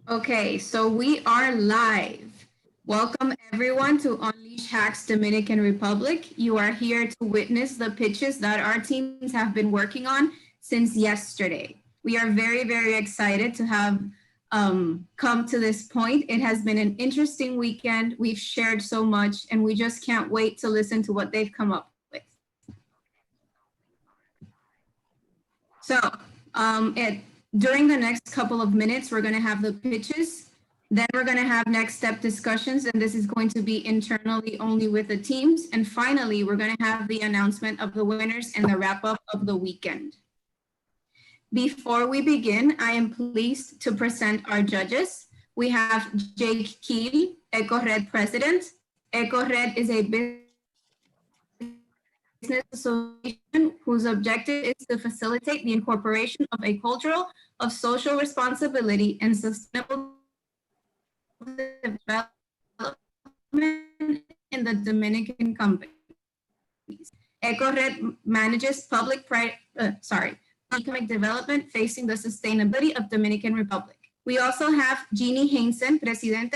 Okay, so we are live. Welcome everyone to Unleash Hacks Dominican Republic. You are here to witness the pitches that our teams have been working on since yesterday. We are very, very excited to have come to this point. It has been an interesting weekend. We've shared so much, and we just can't wait to listen to what they've come up with. So during the next couple of minutes, we're going to have the pitches. Then we're going to have next step discussions, and this is going to be internally only with the teams. And finally, we're going to have the announcement of the winners and the wrap up of the weekend. Before we begin, I am pleased to present our judges. We have Jake Keel, EcoRed President. EcoRed is a business association whose objective is to facilitate the incorporation of a cultural of social responsibility and sustainable development in the Dominican companies. EcoRed manages economic development facing the sustainability of Dominican Republic. We also have Jeannie Heinsen, President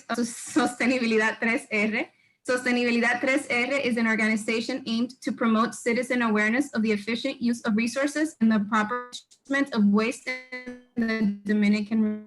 of Sostenibilidad 3R. Sostenibilidad 3R is an organization aimed to promote citizen awareness of the efficient use of resources and the proper management of waste in the Dominican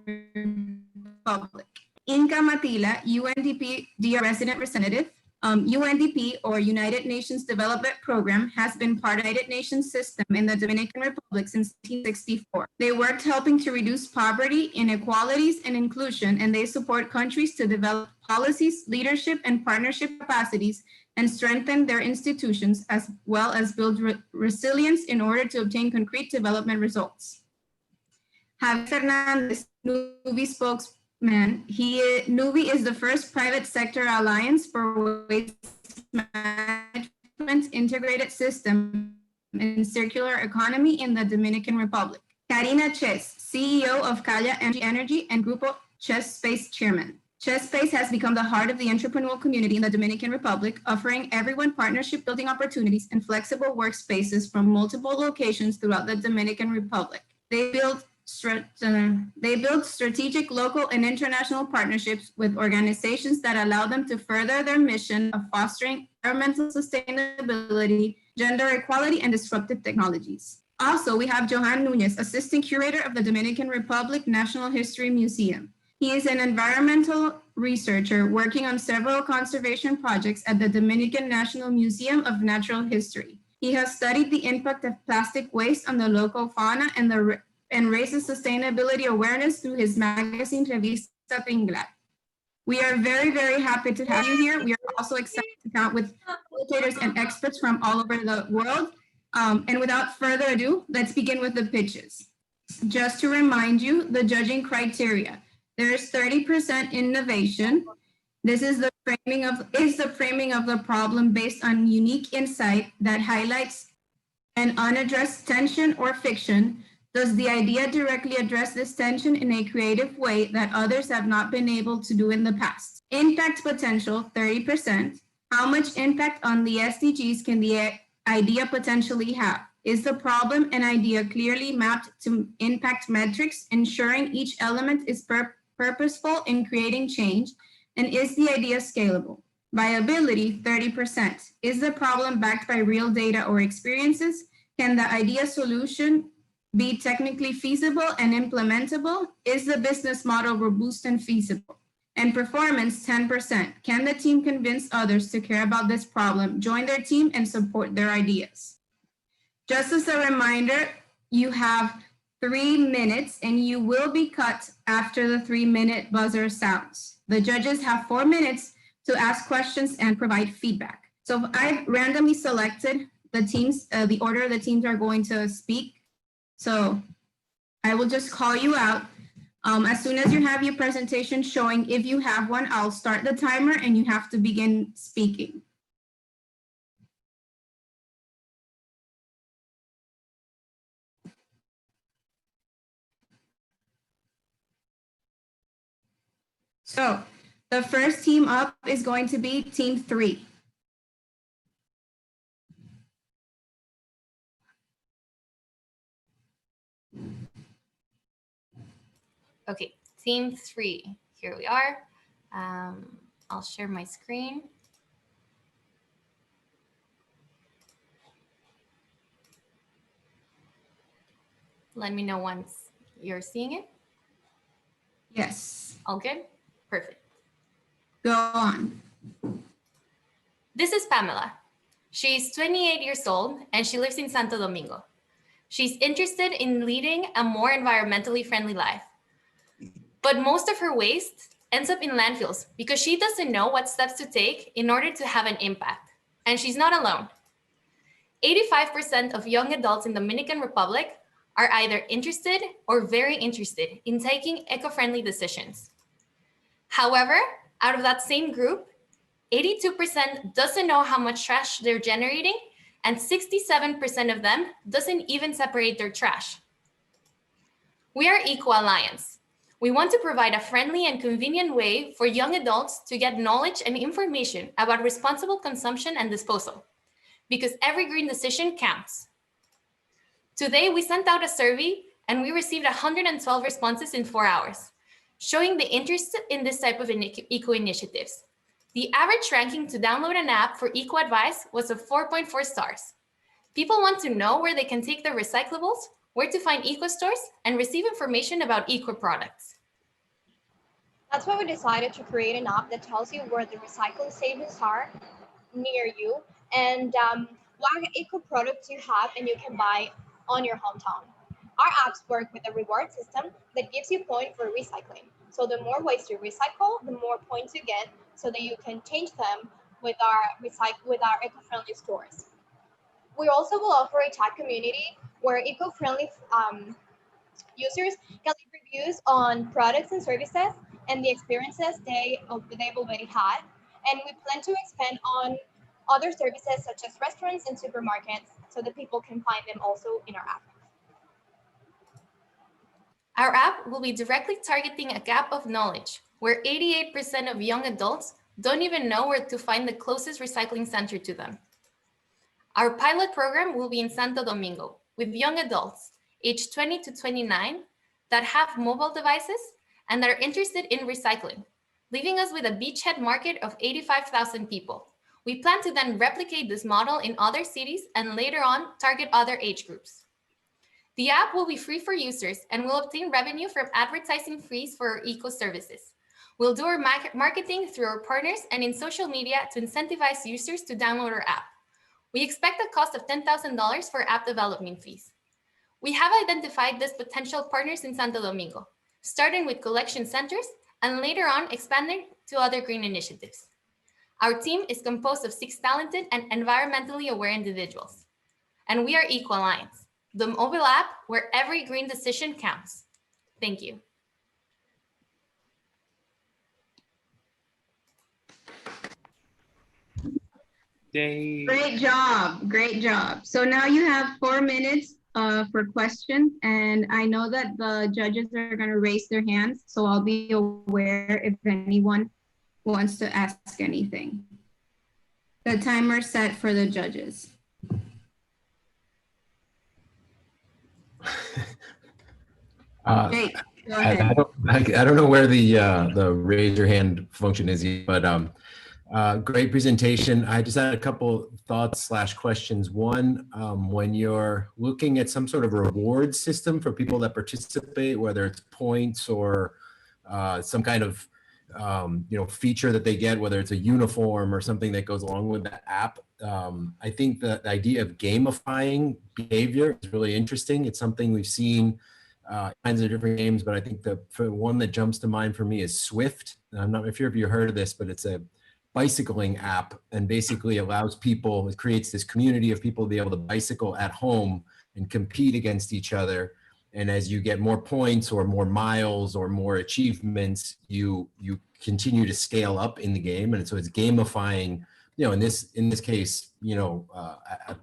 Republic. Inka Matila, UNDP DR resident representative. UNDP, or United Nations Development Program, has been part of the United Nations system in the Dominican Republic since 1964. They worked helping to reduce poverty, inequalities, and inclusion, and they support countries to develop policies, leadership, and partnership capacities and strengthen their institutions, as well as build resilience in order to obtain concrete development results. Javier Fernandez, Nubi spokesman. Nubi is the first private sector alliance for waste management integrated system in circular economy in the Dominican Republic. Karina Ches, CEO of Calla Energy and Grupo Chess Space Chairman. Chess Space has become the heart of the entrepreneurial community in the Dominican Republic, offering everyone partnership building opportunities and flexible workspaces from multiple locations throughout the Dominican Republic. They build strategic local and international partnerships with organizations that allow them to further their mission of fostering environmental sustainability, gender equality, and disruptive technologies. Also, we have Johan Nunez, Assistant Curator of the Dominican Republic National History Museum. He is an environmental researcher working on several conservation projects at the Dominican National Museum of Natural History. He has studied the impact of plastic waste on the local fauna and raises sustainability awareness through his magazine Revista Tinglar. We are very, very happy to have you here. We are also excited to count with facilitators and experts from all over the world. And without further ado, let's begin with the pitches. Just to remind you, the judging criteria. There is 30% innovation. This is the framing of the problem based on unique insight that highlights an unaddressed tension or fiction. Does the idea directly address this tension in a creative way that others have not been able to do in the past? Impact potential, 30%. How much impact on the SDGs can the idea potentially have? Is the problem and idea clearly mapped to impact metrics, ensuring each element is purposeful in creating change? And is the idea scalable? Viability, 30%. Is the problem backed by real data or experiences? Can the idea solution be technically feasible and implementable? Is the business model robust and feasible? And performance, 10%. Can the team convince others to care about this problem, join their team, and support their ideas? Just as a reminder, you have 3 minutes and you will be cut after the 3-minute buzzer sounds. The judges have 4 minutes to ask questions and provide feedback. So I've randomly selected the teams, the order the teams are going to speak. So I will just call you out. As soon as you have your presentation showing, if you have one, I'll start the timer and you have to begin speaking. So the first team up is going to be team 3. Okay, Team 3, here we are. I'll share my screen. Let me know once you're seeing it. Yes. All good? Perfect. Go on. This is Pamela. She's 28 years old and she lives in Santo Domingo. She's interested in leading a more environmentally friendly life. But most of her waste ends up in landfills because she doesn't know what steps to take in order to have an impact. And she's not alone. 85% of young adults in the Dominican Republic are either interested or very interested in taking eco-friendly decisions. However, out of that same group, 82% doesn't know how much trash they're generating, and 67% of them doesn't even separate their trash. We are Eco Alliance. We want to provide a friendly and convenient way for young adults to get knowledge and information about responsible consumption and disposal, because every green decision counts. Today, we sent out a survey and we received 112 responses in 4 hours, showing the interest in this type of eco initiatives. The average ranking to download an app for eco advice was of 4.4 stars. People want to know where they can take their recyclables, where to find eco stores, and receive information about eco products. That's why we decided to create an app that tells you where the recycling stations are near you and what eco products you have and you can buy on your hometown. Our apps work with a reward system that gives you points for recycling. So the more waste you recycle, the more points you get so that you can change them with our eco-friendly stores. We also will offer a chat community where eco-friendly users can leave reviews on products and services and the experiences they've already had. And we plan to expand on other services such as restaurants and supermarkets so that people can find them also in our app. Our app will be directly targeting a gap of knowledge where 88% of young adults don't even know where to find the closest recycling center to them. Our pilot program will be in Santo Domingo with young adults aged 20 to 29 that have mobile devices and that are interested in recycling, leaving us with a beachhead market of 85,000 people. We plan to then replicate this model in other cities and later on target other age groups. The app will be free for users and will obtain revenue from advertising fees for our eco services. We'll do our marketing through our partners and in social media to incentivize users to download our app. We expect a cost of $10,000 for app development fees. We have identified these potential partners in Santo Domingo, starting with collection centers and later on expanding to other green initiatives. Our team is composed of 6 talented and environmentally aware individuals. And we are Eco Alliance, the mobile app where every green decision counts. Thank you. Yay. Great job. Great job. So now you have 4 minutes for questions. And I know that the judges are going to raise their hands. So I'll be aware if anyone wants to ask anything. The timer set for the judges. Jake, go ahead. I don't know where the raise your hand function is, but great presentation. I just had a couple thoughts / questions. One, when you're looking at some sort of reward system for people that participate, whether it's points or some kind of feature that they get, whether it's a uniform or something that goes along with the app. I think the idea of gamifying behavior is really interesting. It's something we've seen kinds of different games, but I think the one that jumps to mind for me is Swift. I'm not sure if you heard of this, but it's a bicycling app and basically allows people, it creates this community of people to be able to bicycle at home and compete against each other. And as you get more points or more miles or more achievements, you continue to scale up in the game. And so it's gamifying, in this case, a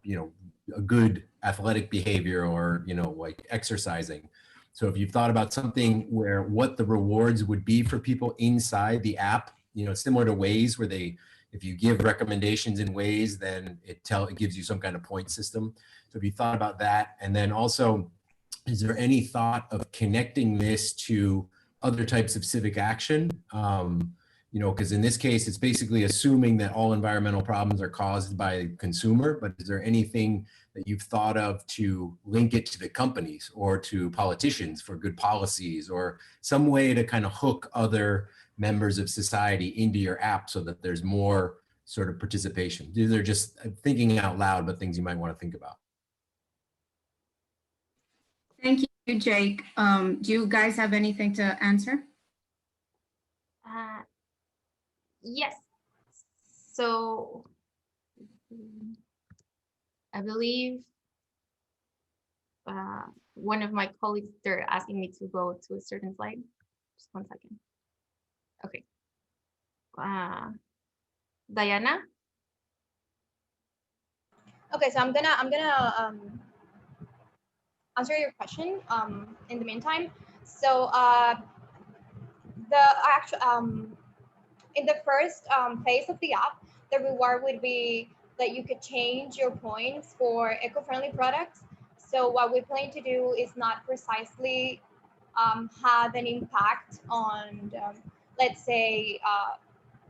good athletic behavior or, like exercising. So if you've thought about something where what the rewards would be for people inside the app, similar to Waze where if you give recommendations in Waze, then it gives you some kind of point system. So if you thought about that, and then also, is there any thought of connecting this to other types of civic action. You know, because in this case, it's basically assuming that all environmental problems are caused by the consumer, but is there anything that you've thought of to link it to the companies or to politicians for good policies, or some way to kind of hook other members of society into your app so that there's more sort of participation? These are just thinking out loud, but things you might want to think about. Thank you, Jake. Do you guys have anything to answer? Yes. So I believe one of my colleagues, they're asking me to go to a certain slide. Just 1 second. Okay. Diana? Okay, so I'm gonna answer your question in the meantime. So the actual in the first phase of the app, the reward would be that you could change your points for eco-friendly products. So what we plan to do is not precisely have an impact on, let's say,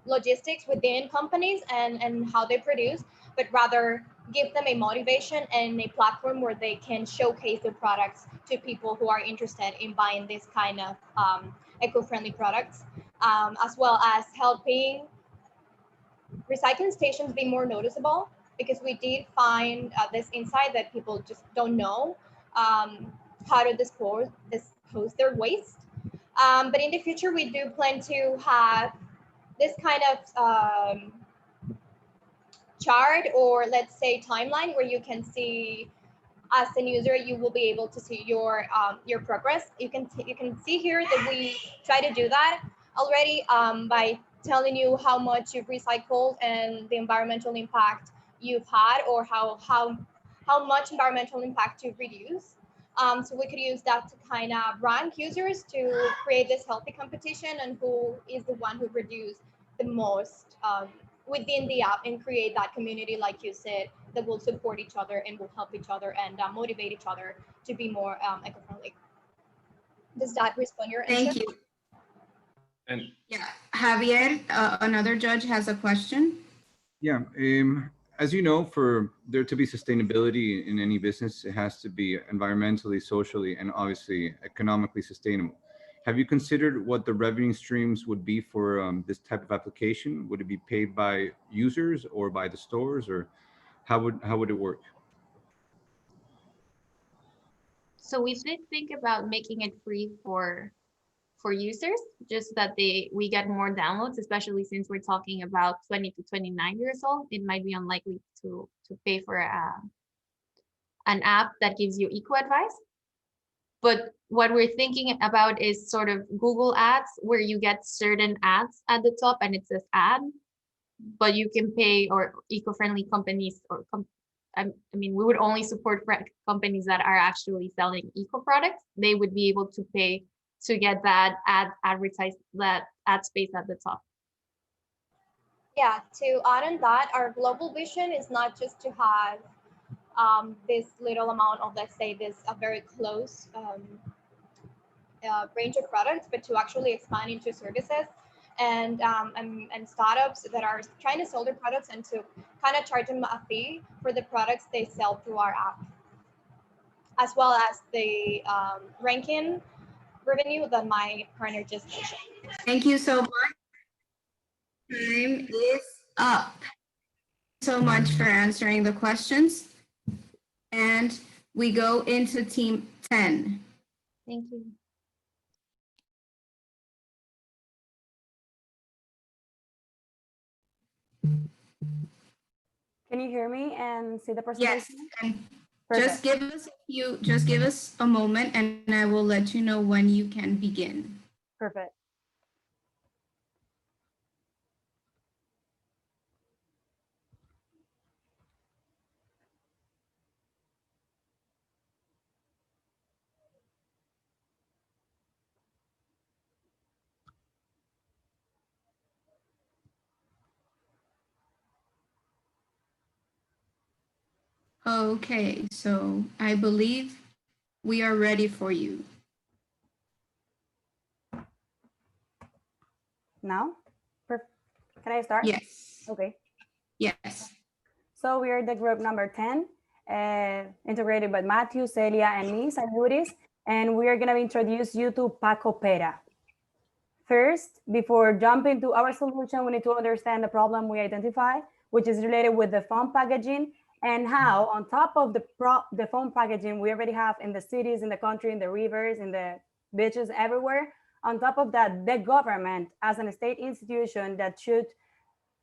logistics within companies and how they produce, but rather give them a motivation and a platform where they can showcase their products to people who are interested in buying this kind of eco-friendly products, as well as helping recycling stations be more noticeable, because we did find this insight that people just don't know how to dispose their waste. But in the future, we do plan to have this kind of chart, or let's say timeline, where you can see, as a user, you will be able to see your progress. You can see here that we try to do that already by telling you how much you've recycled and the environmental impact you've had, or how much environmental impact you've reduced. So we could use that to kind of rank users to create this healthy competition, and who is the one who reduced the most within the app, and create that community, like you said, that will support each other and will help each other and motivate each other to be more eco-friendly. Does that respond your answer? Thank you. And Yeah, Javier, another judge, has a question. Yeah, as you know, for there to be sustainability in any business, it has to be environmentally, socially, and obviously economically sustainable. Have you considered what the revenue streams would be for this type of application? Would it be paid by users or by the stores, or how would it work? So we did think about making it free for users, just that we get more downloads, especially since we're talking about 20 to 29 years old. It might be unlikely to pay for an app that gives you eco advice. But what we're thinking about is sort of Google ads, where you get certain ads at the top and it says ad, but you can pay, or eco-friendly companies, or I mean, we would only support companies that are actually selling eco products. They would be able to pay to get that that ad space at the top. Yeah, to add on that, our global vision is not just to have this little amount of, let's say, this a very close range of products, but to actually expand into services and startups that are trying to sell their products, and to kind of charge them a fee for the products they sell through our app, as well as the ranking revenue that my partner just mentioned. Thank you so much. Time is up. So much for answering the questions. And we go into team 10. Thank you. Can you hear me and see the presentation? Yes, and Perfect. just give us a moment, and I will let you know when you can begin. Perfect. Okay, so I believe we are ready for you. now? Can I start? Yes. Okay. Yes. So we are the group number 10, integrated by Matthew, Celia, and me, Sayuris, and we are going to introduce you to Paco Pera. First, before jumping to our solution, we need to understand the problem we identify, which is related with the foam packaging, and how on top of the foam packaging we already have in the cities, in the country, in the rivers, in the beaches, everywhere. On top of that, the government as a state institution that should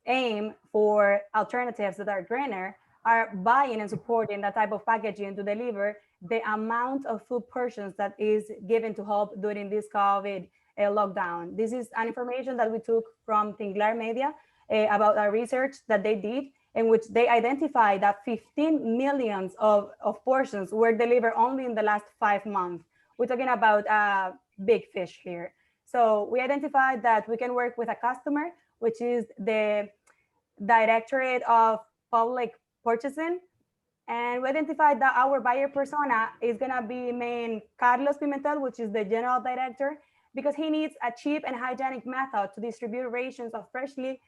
aim for alternatives that are greener are buying and supporting that type of packaging to deliver the amount of food portions that is given to help during this COVID lockdown. This is an information that we took from Tinglar Media about a research that they did, in which they identified that 15 millions of portions were delivered only in the last 5 months. We're talking about a big fish here. So we identified that we can work with a customer, which is the Directorate of Public Purchasing. And we identified that our buyer persona is gonna be main Carlos Pimentel, which is the General Director, because he needs a cheap and hygienic method to distribute rations of freshly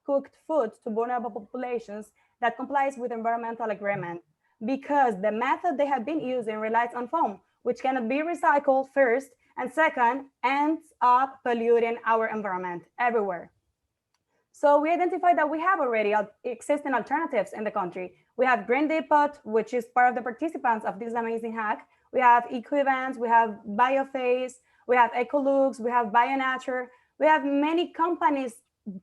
cooked food to vulnerable populations that complies with environmental agreement. Because the method they have been using relies on foam, which cannot be recycled first, and second, ends up polluting our environment everywhere. So we identified that we have already existing alternatives in the country. We have Green Depot, which is part of the participants of this amazing hack. We have Eco-Events, we have Biophase, we have Ecolux, we have BioNature. We have many companies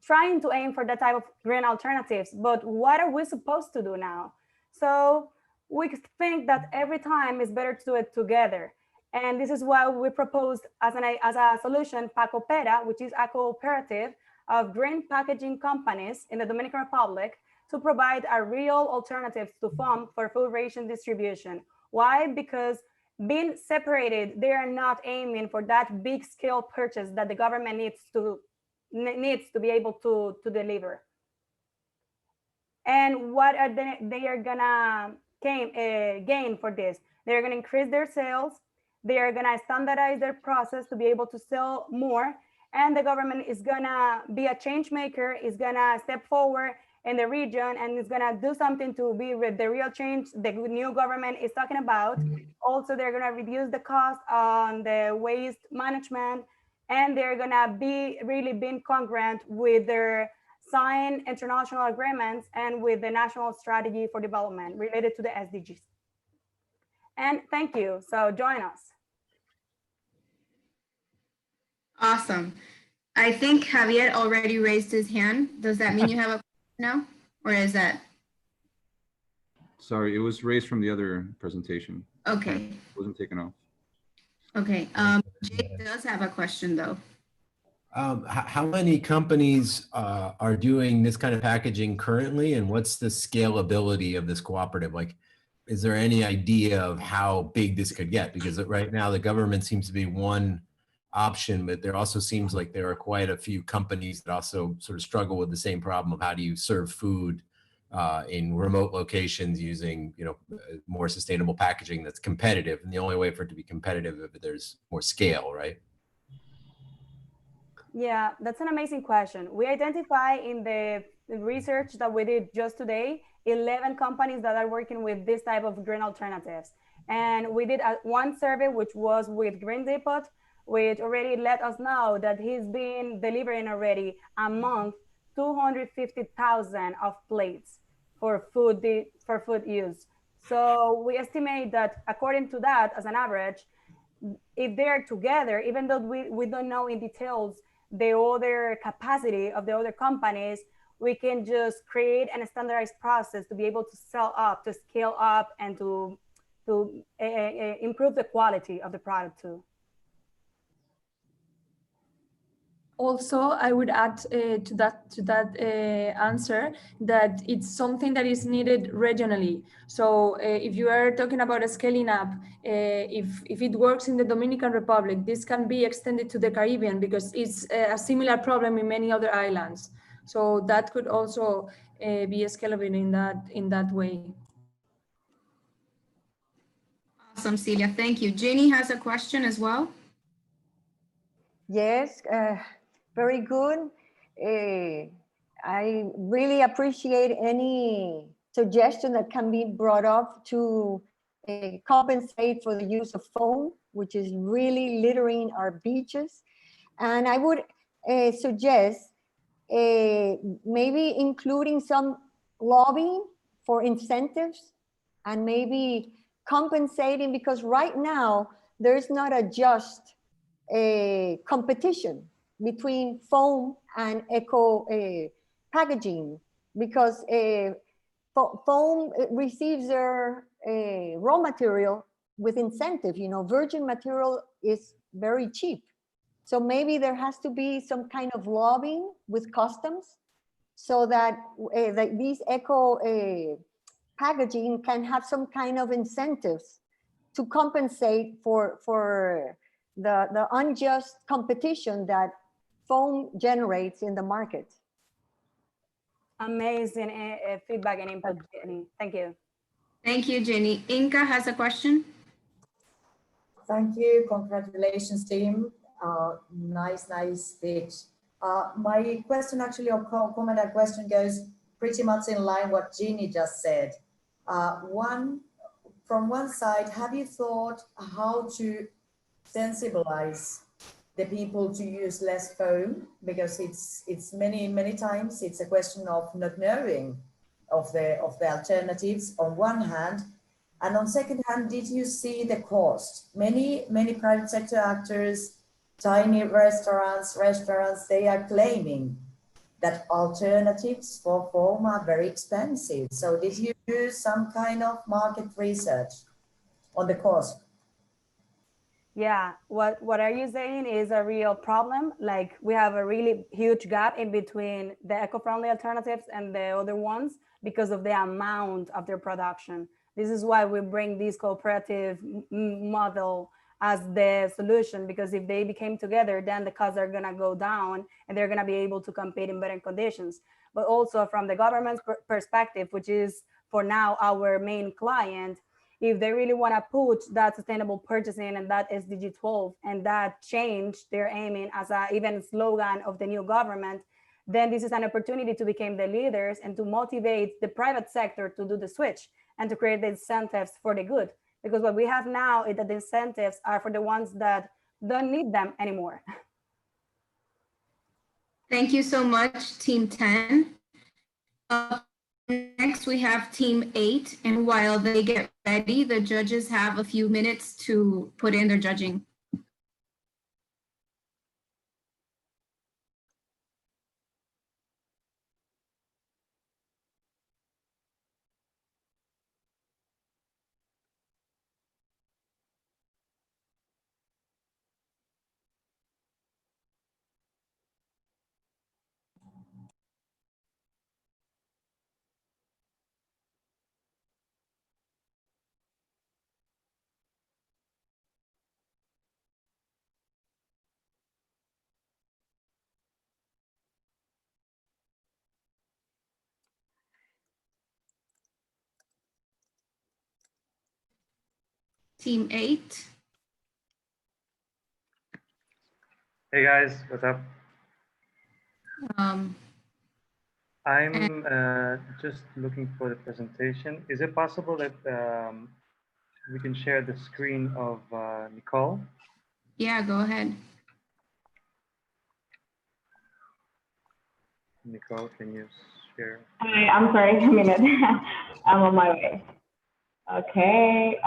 trying to aim for that type of green alternatives, but what are we supposed to do now? So we think that every time it's better to do it together. And this is why we proposed as a solution, Paco Pera, which is a cooperative of green packaging companies in the Dominican Republic to provide a real alternative to foam for food ration distribution. Why? Because being separated, they are not aiming for that big scale purchase that the government needs to be able to deliver. And what are they are gonna gain for this? They're gonna increase their sales. They are gonna standardize their process to be able to sell more. And the government is gonna be a change maker, is gonna step forward in the region, and is gonna do something to be with the real change the new government is talking about. Also, they're gonna reduce the cost on the waste management, and they're gonna be really being congruent with their signed international agreements and with the national strategy for development related to the SDGs. And thank you, so join us. Awesome. I think Javier already raised his hand. Does that mean you have a question now? Or is that? Sorry, it was raised from the other presentation. Okay. It wasn't taken off. Okay. Jake does have a question though. How many companies are doing this kind of packaging currently, and what's the scalability of this cooperative? Like, is there any idea of how big this could get? Because right now the government seems to be one option, but there also seems like there are quite a few companies that also sort of struggle with the same problem of how do you serve food in remote locations using, you know, more sustainable packaging that's competitive. And the only way for it to be competitive if there's more scale, right? Yeah, that's an amazing question. We identify in the research that we did just today, 11 companies that are working with this type of green alternatives. And we did one survey, which was with Green Depot, which already let us know that he's been delivering already a month 250,000 of plates for food use. So we estimate that according to that, as an average, if they're together, even though we don't know in details the other capacity of the other companies, we can just create a standardized process to be able to sell up, to scale up, and to improve the quality of the product too. Also, I would add to that answer that it's something that is needed regionally. So if you are talking about a scaling up, if it works in the Dominican Republic, this can be extended to the Caribbean because it's a similar problem in many other islands. So that could also be scalable in that way. Awesome, Celia. Thank you. Ginny has a question as well. Yes. very good. I really appreciate any suggestion that can be brought up to compensate for the use of foam, which is really littering our beaches. And I would suggest maybe including some lobbying for incentives and maybe compensating, because right now there's not a just competition between foam and eco packaging, because foam receives their raw material with incentive. You know, virgin material is very cheap. So maybe there has to be some kind of lobbying with customs so that, that these eco packaging can have some kind of incentives to compensate for the unjust competition that foam generates in the market. Amazing feedback and input, Jenny. Thank you. Thank you, Jenny. Inka has a question. Thank you. Congratulations, team. Nice speech. My question actually, or comment and question goes pretty much in line what Jeannie just said. From one side, have you thought how to sensibilize the people to use less foam? Because it's many times it's a question of not knowing of the alternatives on one hand. And on second hand, did you see the cost? Many private sector actors, tiny restaurants, they are claiming that alternatives for foam are very expensive. So did you do some kind of market research on the cost? Yeah, what are you saying is a real problem. Like, we have a really huge gap in between the eco-friendly alternatives and the other ones because of the amount of their production. This is why we bring this cooperative model as the solution, because if they became together, then the costs are gonna go down and they're gonna be able to compete in better conditions. But also from the government's perspective, which is for now our main client, if they really wanna put that sustainable purchasing and that SDG 12 and that change they're aiming as a even slogan of the new government, then this is an opportunity to become the leaders and to motivate the private sector to do the switch and to create the incentives for the good. Because what we have now is that the incentives are for the ones that don't need them anymore. Thank you so much, Team 10. Next, we have Team 8. And while they get ready, the judges have a few minutes to put in their judging. Team 8. Hey guys, what's up? I'm just looking for the presentation. Is it possible that we can share the screen of Nicole? Yeah, go ahead. Nicole, can you share? Hi, I'm sorry, a minute. I'm on my way. Okay.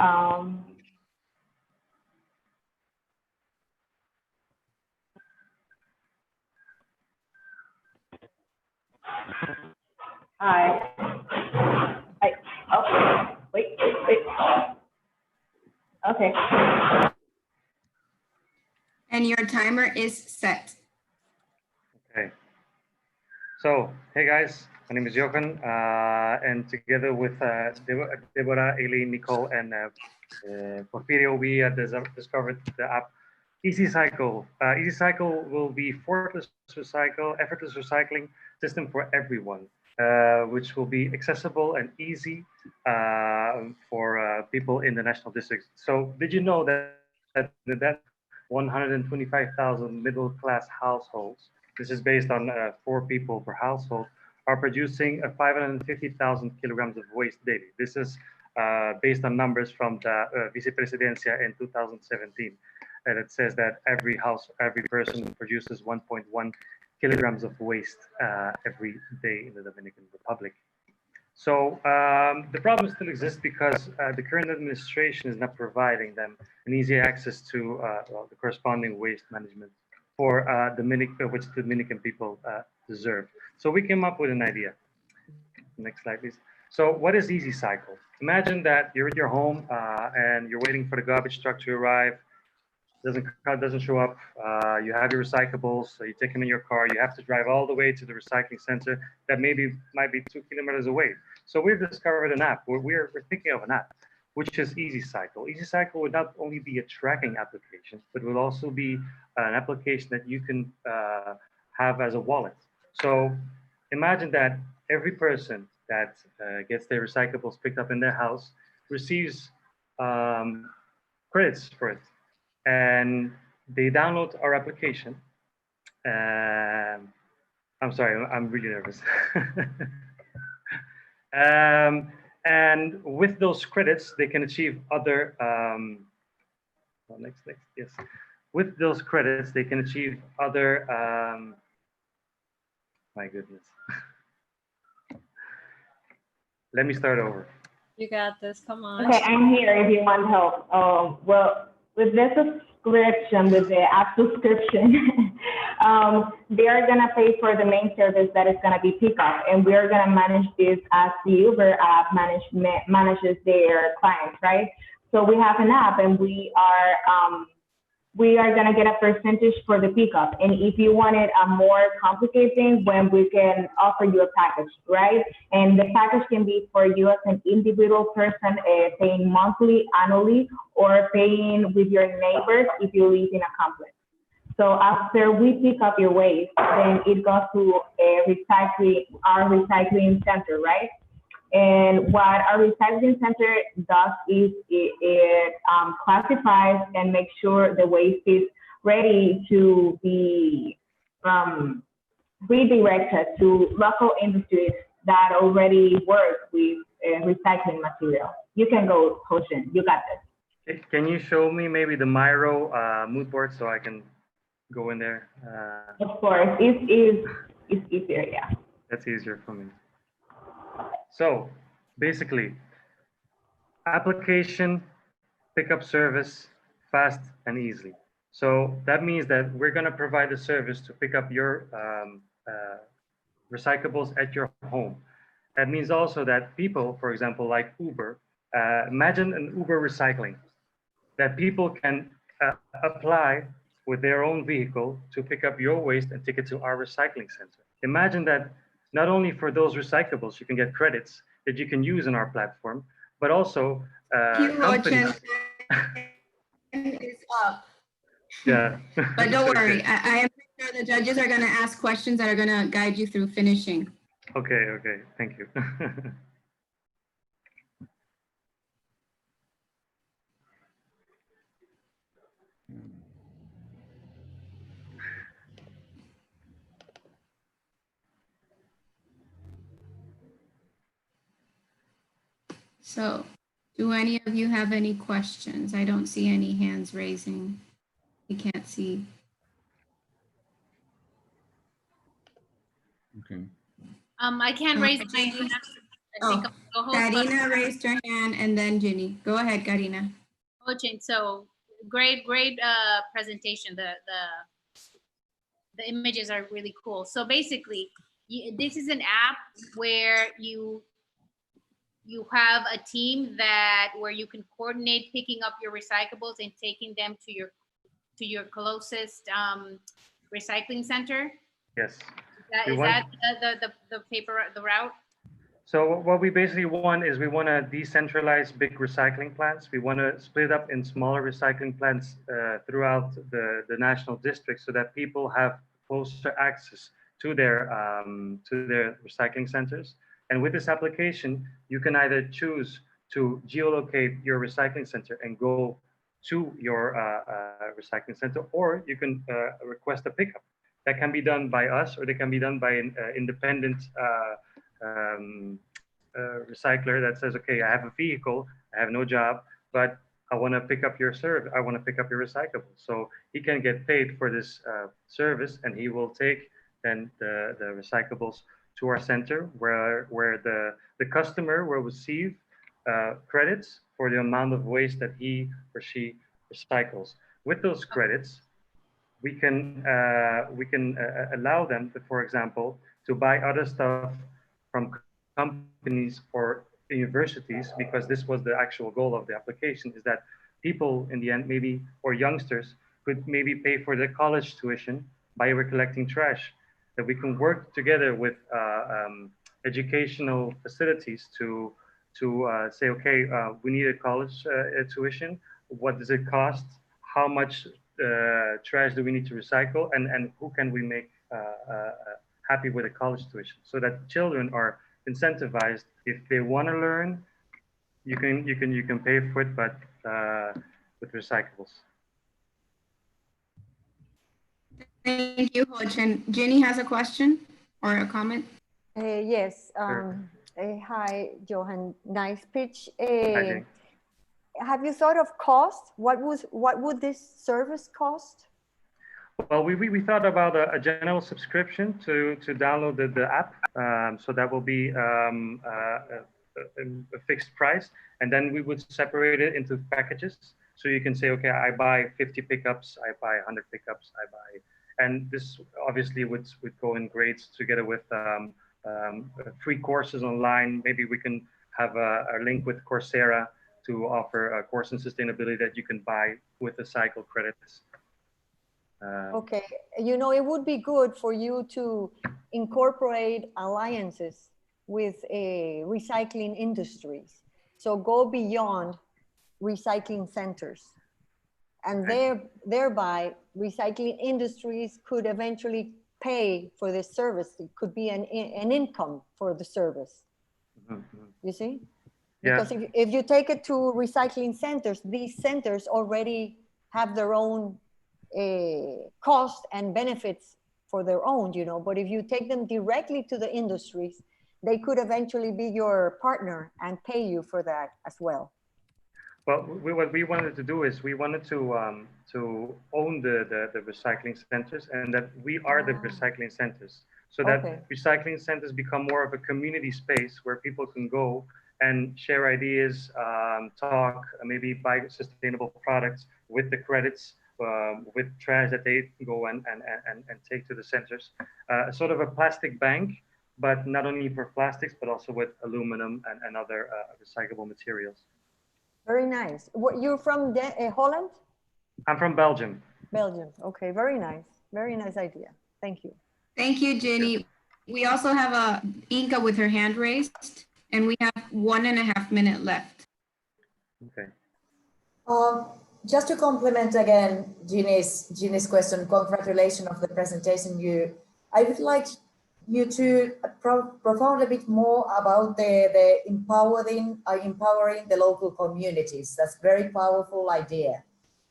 Hi. Oh, wait. Okay. And your timer is set. Okay. So, hey guys, my name is Jochen, and together with Deborah, Eileen, Nicole, and Porfirio, we discovered the app Easy Cycle. Easy Cycle will be effortless recycling system for everyone, which will be accessible and easy for people in the national districts. So, did you know that 125,000 middle-class households this is based on 4 people per household, are producing 550,000 kilograms of waste daily. This is based on numbers from the Vicepresidencia in 2017. And it says that every person produces 1.1 kilograms of waste every day in the Dominican Republic. So the problem still exists because the current administration is not providing them an easy access to the corresponding waste management for which the Dominican people deserve. So we came up with an idea. Next slide, please. So what is Easy Cycle? Imagine that you're at your home and you're waiting for the garbage truck to arrive. Doesn't show up. You have your recyclables, so you take them in your car. You have to drive all the way to the recycling center that might be 2 kilometers away. So we've discovered an app. We're thinking of an app, which is Easy Cycle. Easy Cycle would not only be a tracking application, but would also be an application that you can have as a wallet. So imagine that every person that gets their recyclables picked up in their house receives credits for it. And they download our application. I'm sorry, I'm really nervous. And with those credits, they can achieve other, next, yes. With those credits, they can achieve other, my goodness. Let me start over. You got this, come on. Okay, I'm here if you want help. Well, with this subscription, with the app subscription, they are gonna pay for the main service that is gonna be pickup, and we are gonna manage this as the Uber app manages their clients, right? So we have an app, and we are gonna get a percentage for the pickup. And if you wanted a more complicated thing, when we can offer you a package, right? And the package can be for you as an individual person, paying monthly, annually, or paying with your neighbors if you live in a complex. So after we pick up your waste, then it goes to our recycling center, right? And what our recycling center does is it classifies and makes sure the waste is ready to be redirected to local industries that already work with recycling material. You can go, Hoshin, you got this. Can you show me maybe the Miro mood board so I can go in there? Of course, it's easier, yeah. That's easier for me. So basically, application, pickup service, fast and easily. So that means that we're going to provide a service to pick up your recyclables at your home. That means also that people, for example, like Uber, imagine an Uber recycling, that people can apply with their own vehicle to pick up your waste and take it to our recycling center. Imagine that not only for those recyclables, you can get credits that you can use in our platform, but also companies. Is up. Yeah. But don't worry, I am sure the judges are going to ask questions that are going to guide you through finishing. Okay, thank you. So, do any of you have any questions? I don't see any hands raising. I can't see. Okay. I can't raise my hand. I think Karina raised her hand, and then Ginny. Go ahead, Karina. So great presentation. The images are really cool. So basically, this is an app where you have a team where you can coordinate picking up your recyclables and taking them to your closest recycling center. Yes. Is that the route? So what we basically want is we want to decentralize big recycling plants. We want to split up in smaller recycling plants throughout the national district so that people have closer access to their recycling centers. And with this application, you can either choose to geolocate your recycling center and go to your recycling center, or you can request a pickup. that can be done by us, or they can be done by an independent recycler that says, okay, I have a vehicle, I have no job, but I want to pick up your service. I want to pick up your recyclables. So he can get paid for this service, and he will take then the recyclables to our center, where the customer will receive credits for the amount of waste that he or she recycles. With those credits, we can allow them to, for example, to buy other stuff from companies or universities, because this was the actual goal of the application, is that people in the end, maybe, or youngsters, could maybe pay for their college tuition by recollecting trash. That we can work together with educational facilities to say, okay, we need a college tuition. What does it cost? How much trash do we need to recycle? And who can we make happy with a college tuition? So that children are incentivized. If they want to learn, you can pay for it, but with recyclables. Thank you, Hodge. And Jenny has a question or a comment. Yes. Sure. Hi, Johan. Nice pitch. Hi, Jenny. Have you thought of cost? What would this service cost? Well, we thought about a general subscription to download the app. So that will be a fixed price, and then we would separate it into packages. So you can say, okay, I buy 50 pickups, I buy 100 pickups, I buy, and this obviously would go in grades together with free courses online. Maybe we can have a link with Coursera to offer a course in sustainability that you can buy with the cycle credits. Okay, you know, it would be good for you to incorporate alliances with recycling industries. So go beyond recycling centers, and thereby recycling industries could eventually pay for this service. It could be an income for the service. Mm-hmm. You see? Yeah. Because if you take it to recycling centers, these centers already have their own cost and benefits for their own, you know, but if you take them directly to the industries, they could eventually be your partner and pay you for that as well. Well, what we wanted to do is we wanted to own the recycling centers, and that we are the recycling centers, so that recycling centers become more of a community space where people can go and share ideas, talk, maybe buy sustainable products with the credits, with trash that they go and take to the centers. Sort of a plastic bank, but not only for plastics, but also with aluminum and other recyclable materials. Very nice. What, you're from Holland? I'm from Belgium. Belgium. Okay, very nice. Very nice idea. Thank you. Thank you, Jenny. We also have Inka with her hand raised, and we have 1.5 minutes left. Okay. Just to complement again Ginny's question, congratulations of the presentation. I would like you to profound a bit more about the empowering the local communities. That's a very powerful idea.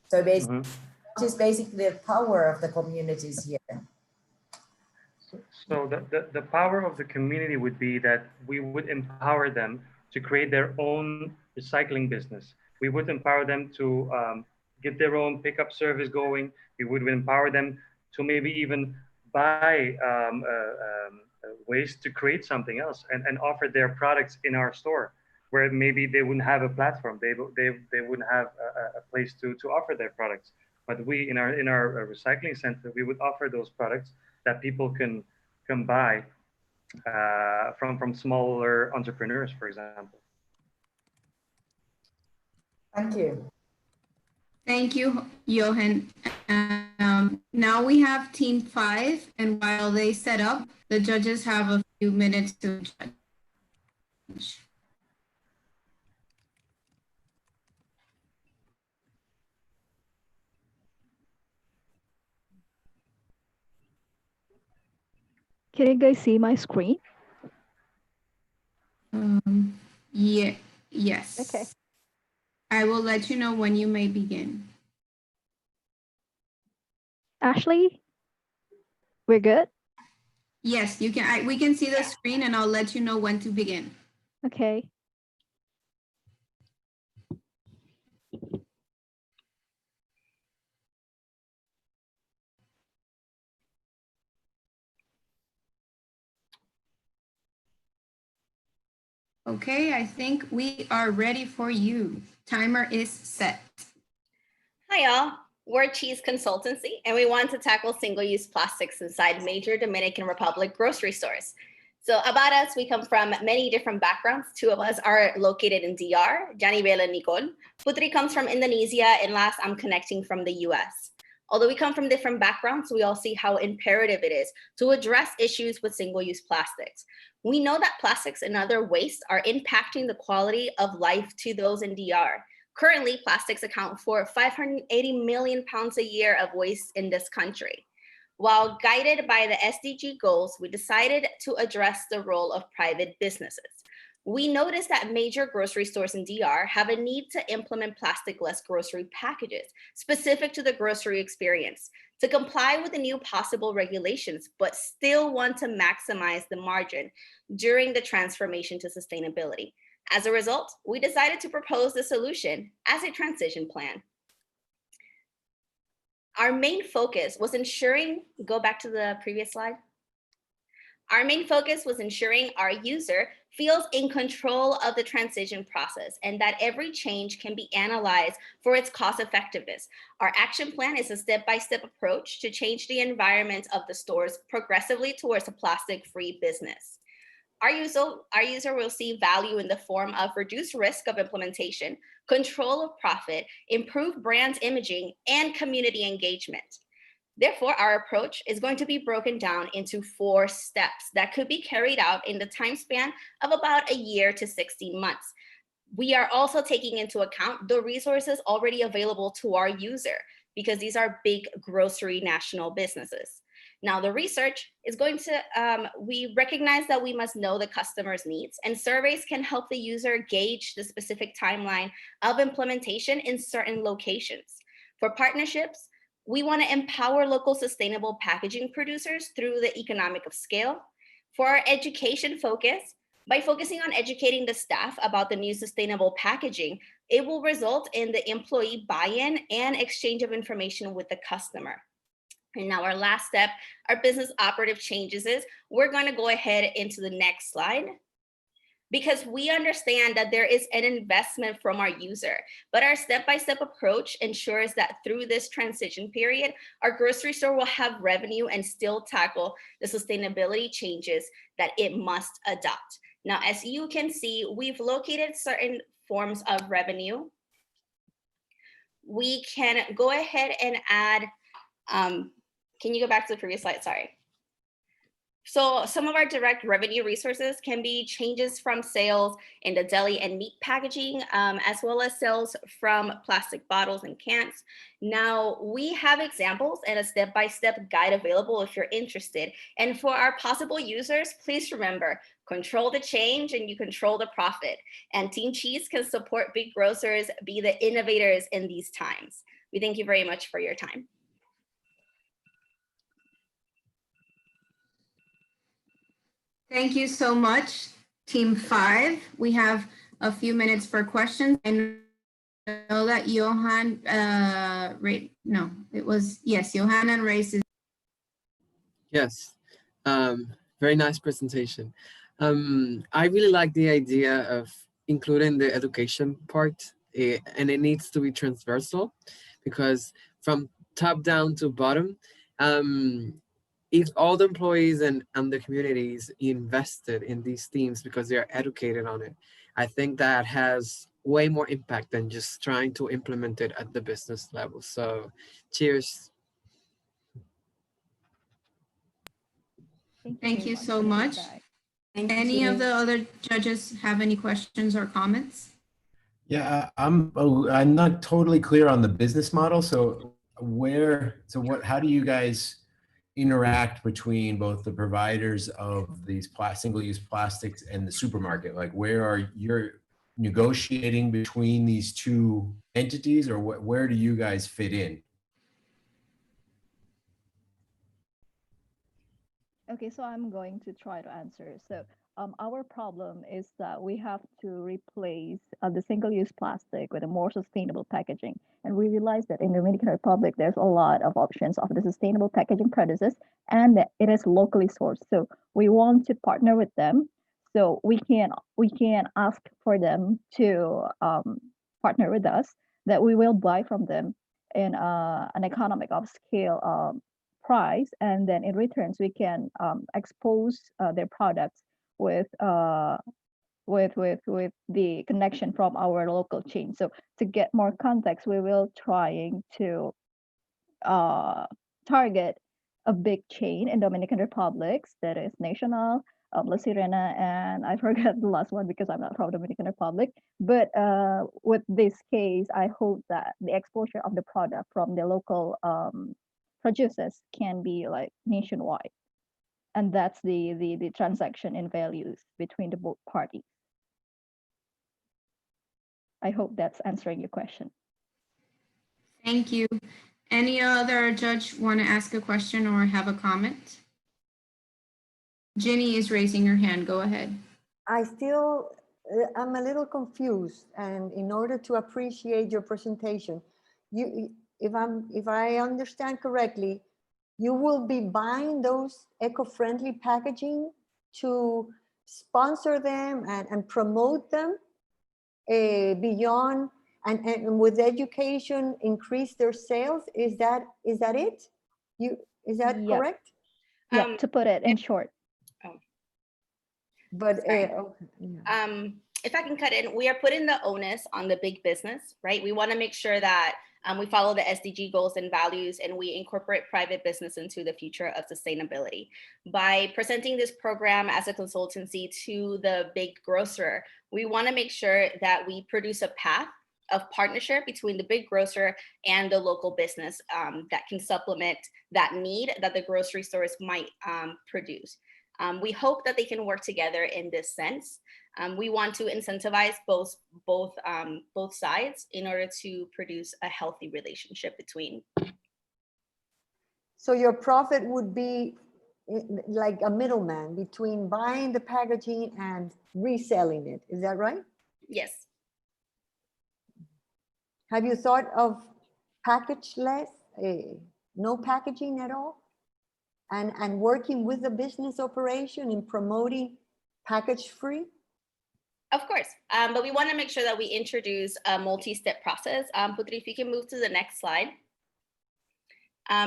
So basically, what is basically the power of the communities here? So the power of the community would be that we would empower them to create their own recycling business. We would empower them to get their own pickup service going. We would empower them to maybe even buy ways to create something else and offer their products in our store, where maybe they wouldn't have a platform. They wouldn't have a place to offer their products. But we in our recycling center, we would offer those products that people can buy from smaller entrepreneurs, for example. Thank you. Thank you, Johan. Now we have team 5, and while they set up, the judges have a few minutes to judge. Can you guys see my screen? Yeah, yes. Okay. I will let you know when you may begin. Ashley, We're good? Yes, you can. We can see the screen, and I'll let you know when to begin. Okay. Okay, I think we are ready for you. Timer is set. Hi, y'all. We're a cheese consultancy, and we want to tackle single-use plastics inside major Dominican Republic grocery stores. So about us, we come from many different backgrounds. Two of us are located in DR, Janibel and Nicole. Putri comes from Indonesia, and last, I'm connecting from the US. Although we come from different backgrounds, we all see how imperative it is to address issues with single-use plastics. We know that plastics and other wastes are impacting the quality of life to those in DR. Currently, plastics account for 580 million pounds a year of waste in this country. While guided by the SDG goals, we decided to address the role of private businesses. We noticed that major grocery stores in DR have a need to implement plastic-less grocery packages specific to the grocery experience to comply with the new possible regulations, but still want to maximize the margin during the transformation to sustainability. As a result, we decided to propose the solution as a transition plan. Our main focus was ensuring, go back to the previous slide. Our main focus was ensuring our user feels in control of the transition process and that every change can be analyzed for its cost effectiveness. Our action plan is a step-by-step approach to change the environment of the stores progressively towards a plastic-free business. Our user will see value in the form of reduced risk of implementation, control of profit, improved brand imaging, and community engagement. Therefore, our approach is going to be broken down into 4 steps that could be carried out in the time span of about a year to 16 months. We are also taking into account the resources already available to our user because these are big grocery national businesses. Now, the research is going to, we recognize that we must know the customer's needs, and surveys can help the user gauge the specific timeline of implementation in certain locations. For partnerships, we want to empower local sustainable packaging producers through the economic of scale. For our education focus, by focusing on educating the staff about the new sustainable packaging, it will result in the employee buy-in and exchange of information with the customer. And now our last step, our business operative changes is, we're going to go ahead into the next slide because we understand that there is an investment from our user, but our step-by-step approach ensures that through this transition period, our grocery store will have revenue and still tackle the sustainability changes that it must adopt. Now, as you can see, we've located certain forms of revenue. We can go ahead and add, can you go back to the previous slide? Sorry. So some of our direct revenue resources can be changes from sales in the deli and meat packaging, as well as sales from plastic bottles and cans. Now, we have examples and a step-by-step guide available if you're interested. And for our possible users, please remember, control the change and you control the profit. And Team Cheese can support big grocers, be the innovators in these times. We thank you very much for your time. Thank you so much, Team 5. We have a few minutes for questions. I know that Johan, Johanna raises. Yes, very nice presentation. I really like the idea of including the education part, and it needs to be transversal because from top down to bottom, if all the employees and the communities invested in these themes because they are educated on it, I think that has way more impact than just trying to implement it at the business level. So cheers. Thank you so much. Any of the other judges have any questions or comments? Yeah, I'm not totally clear on the business model. So how do you guys interact between both the providers of these single-use plastics and the supermarket? Like, where are you negotiating between these two entities, or where do you guys fit in? Okay, so I'm going to try to answer. So our problem is that we have to replace the single-use plastic with a more sustainable packaging. And we realize that in the Dominican Republic, there's a lot of options of the sustainable packaging practices, and that it is locally sourced. So we want to partner with them. So we can ask for them to partner with us, that we will buy from them in an economic of scale price, and then in returns we can expose their products with with the connection from our local chain. So to get more context, we will trying to uh, target a big chain in Dominican Republic that is National, La Sirena, and I forgot the last one because I'm not from Dominican Republic. But with this case, I hope that the exposure of the product from the local producers can be like nationwide, and that's the transaction in values between the both parties. I hope that's answering your question. Thank you. Any other judge want to ask a question or have a comment? Ginny is raising her hand. Go ahead. I still, I'm a little confused, and in order to appreciate your presentation, if I understand correctly, you will be buying those eco-friendly packaging to sponsor them and promote them beyond, and with education increase their sales. Is that it? Is that Yep. correct? Yeah, to put it in short. But if I can cut in, we are putting the onus on the big business, right? We want to make sure that we follow the SDG goals and values, and we incorporate private business into the future of sustainability. By presenting this program as a consultancy to the big grocer, we want to make sure that we produce a path of partnership between the big grocer and the local business that can supplement that need that the grocery stores might produce. We hope that they can work together in this sense. We want to incentivize both sides in order to produce a healthy relationship between. So your profit would be like a middleman between buying the packaging and reselling it. Is that right? Yes. Have you thought of packageless, no packaging at all? And working with the business operation in promoting package free? Of course, but we want to make sure that we introduce a multi-step process. Putri, if you can move to the next slide.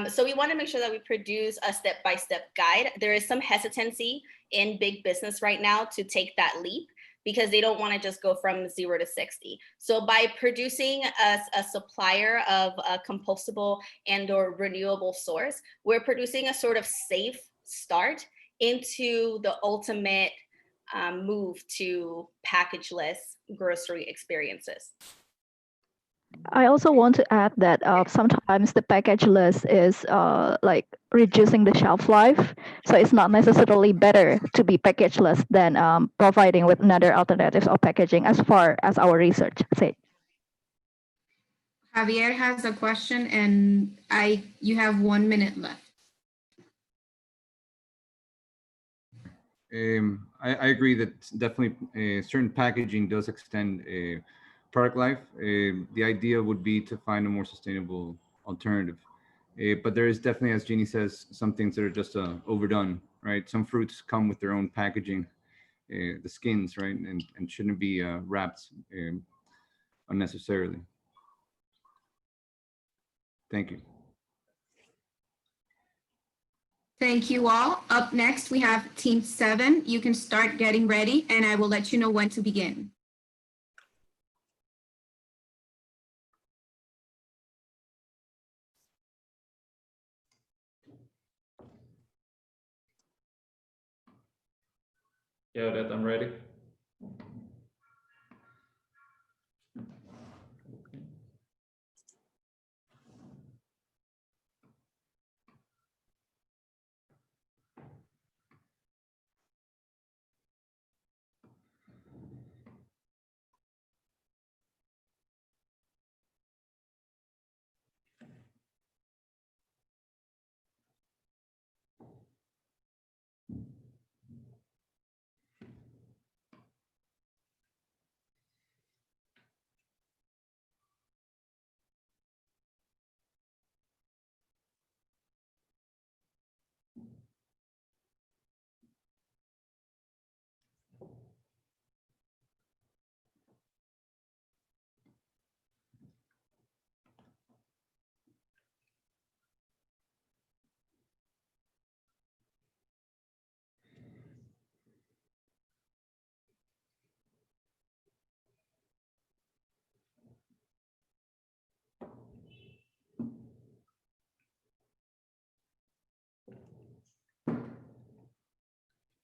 So we want to make sure that we produce a step-by-step guide. There is some hesitancy in big business right now to take that leap because they don't want to just go from 0 to 60. So by producing a supplier of a compostable and or renewable source, we're producing a sort of safe start into the ultimate move to packageless grocery experiences. I also want to add that sometimes the package list is like reducing the shelf life. So it's not necessarily better to be package list than providing with another alternatives of packaging, as far as our research said. Javier has a question, and you have 1 minute left. I agree that definitely certain packaging does extend product life. The idea would be to find a more sustainable alternative. But there is definitely, as Jeannie says, some things that are just overdone, right? Some fruits come with their own packaging, the skins, right? And shouldn't be wrapped unnecessarily. Thank you. Thank you all. Up next, we have Team 7. You can start getting ready, and I will let you know when to begin. Yeah, that I'm ready.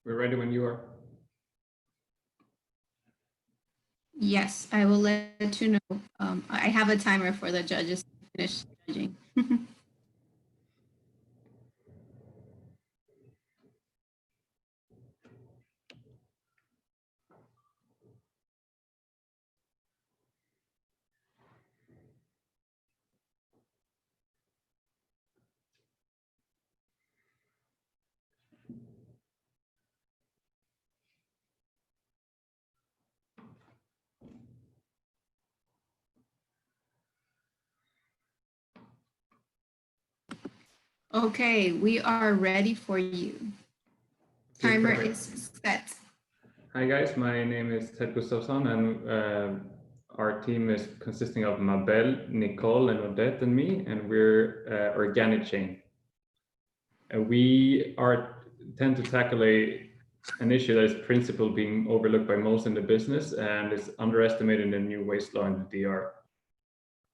We're ready when you are. Yes, I will let you know. I have a timer for the judges to finish judging. Okay, we are ready for you. Timer is set. Hi guys, my name is Ted Gustafsson, and our team is consisting of Mabel, Nicole, and Odette, and me, and we're Organic Chain. And we tend to tackle an issue that is principally being overlooked by most in the business and is underestimated in the new waste law in the DR.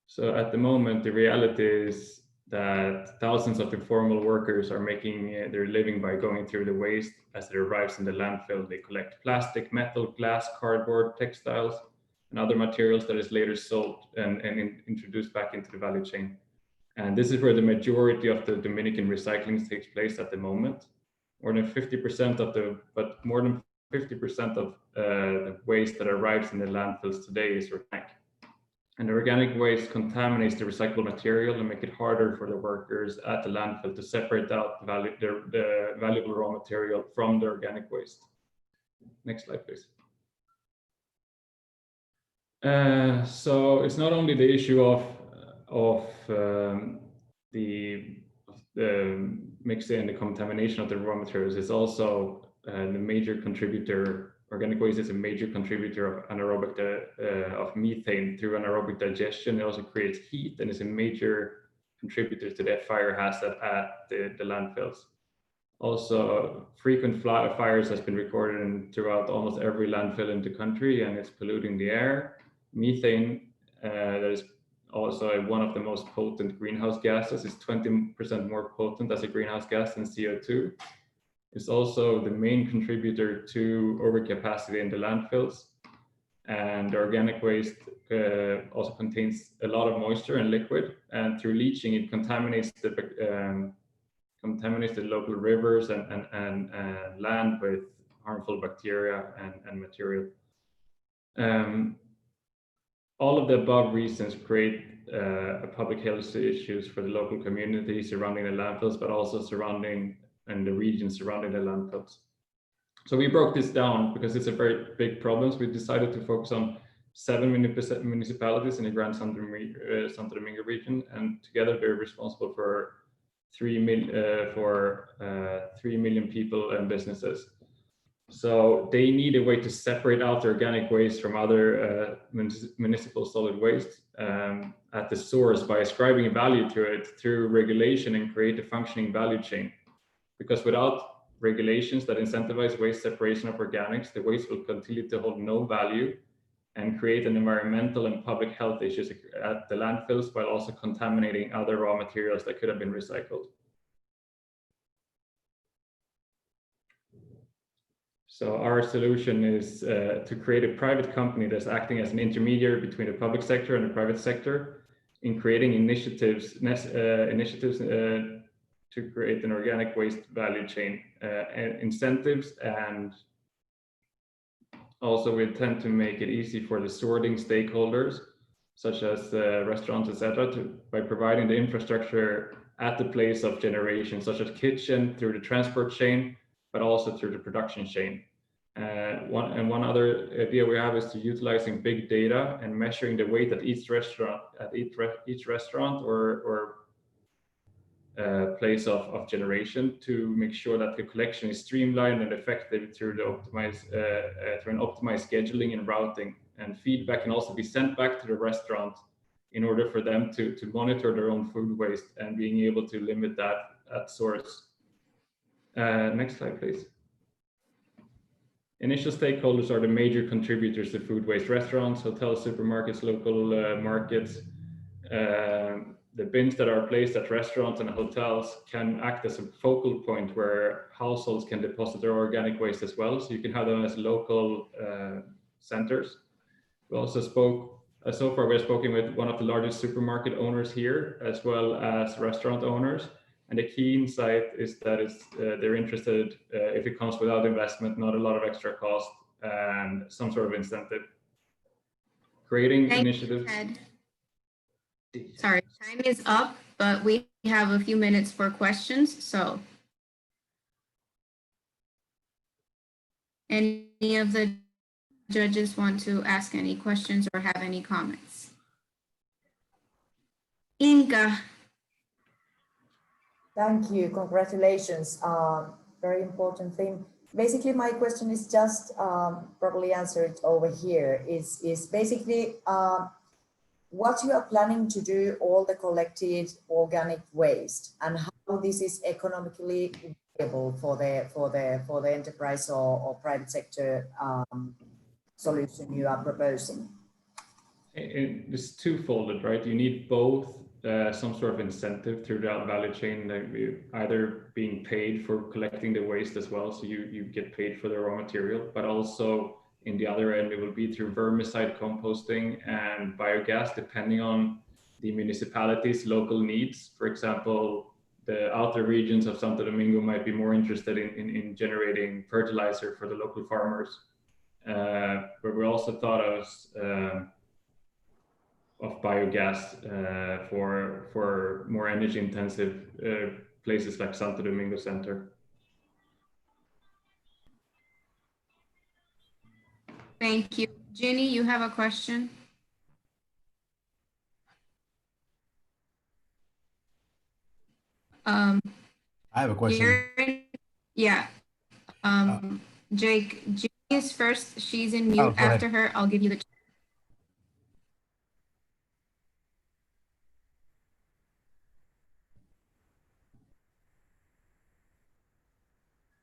So at the moment, the reality is that thousands of informal workers are making their living by going through the waste as it arrives in the landfill. They collect plastic, metal, glass, cardboard, textiles, and other materials that is later sold and introduced back into the value chain. And this is where the majority of the Dominican recycling takes place at the moment. More than 50% of the waste that arrives in the landfills today is organic. And the organic waste contaminates the recyclable material and make it harder for the workers at the landfill to separate out the valuable raw material from the organic waste. Next slide, please. So it's not only the issue of the mixing and the contamination of the raw materials, it's also the major contributor. Organic waste is a major contributor of methane through anaerobic digestion. It also creates heat and is a major contributor to the fire hazard at the landfills. Also, frequent fires has been recorded throughout almost every landfill in the country, and it's polluting the air. Methane, that is also one of the most potent greenhouse gases, is 20% more potent as a greenhouse gas than CO2. It's also the main contributor to overcapacity in the landfills. And organic waste also contains a lot of moisture and liquid, and through leaching it contaminates the local rivers and land with harmful bacteria and material. All of the above reasons create public health issues for the local community surrounding the landfills, but also surrounding and the region surrounding the landfills. So we broke this down because it's a very big problem. So we decided to focus on 7 municipalities in the Grand Santo Domingo region, and together they're responsible for 3 million people and businesses. So they need a way to separate out the organic waste from other municipal solid waste at the source by ascribing value to it through regulation and create a functioning value chain. Because without regulations that incentivize waste separation of organics, the waste will continue to hold no value and create an environmental and public health issues at the landfills, while also contaminating other raw materials that could have been recycled. So our solution is to create a private company that's acting as an intermediary between the public sector and the private sector in creating initiatives to create an organic waste value chain, and incentives, and also we intend to make it easy for the sorting stakeholders, such as restaurants, etc., by providing the infrastructure at the place of generation, such as kitchen, through the transport chain, but also through the production chain. One other idea we have is to utilizing big data and measuring the weight at each restaurant or place of generation to make sure that the collection is streamlined and effective through an optimized scheduling and routing. And feedback can also be sent back to the restaurant in order for them to monitor their own food waste and being able to limit that at source. Next slide, please. Initial stakeholders are the major contributors to food waste: restaurants, hotels, supermarkets, local markets. the bins that are placed at restaurants and hotels can act as a focal point where households can deposit their organic waste as well. So you can have them as local centers. We also spoke, so far we've spoken with one of the largest supermarket owners here, as well as restaurant owners. And the key insight is that they're interested if it comes without investment, not a lot of extra cost, and some sort of incentive. Creating initiatives. Sorry, time is up, but we have a few minutes for questions. So any of the judges want to ask any questions or have any comments? Inka. Thank you. Congratulations. Very important thing. Basically, my question is just probably answered over here. Is basically what you are planning to do all the collected organic waste and how this is economically viable for the enterprise or private sector solution you are proposing. It's twofold, right? You need both some sort of incentive through the value chain, either being paid for collecting the waste as well, so you get paid for the raw material, but also in the other end, it will be through vermicide composting and biogas, depending on the municipality's local needs. For example, the outer regions of Santo Domingo might be more interested in generating fertilizer for the local farmers. But we also thought of biogas for more energy intensive places like Santo Domingo Center. Thank you. Ginny, you have a question? I have a question. Yeah. Jake, Ginny is first. She's in mute. Oh, after her, I'll give you the.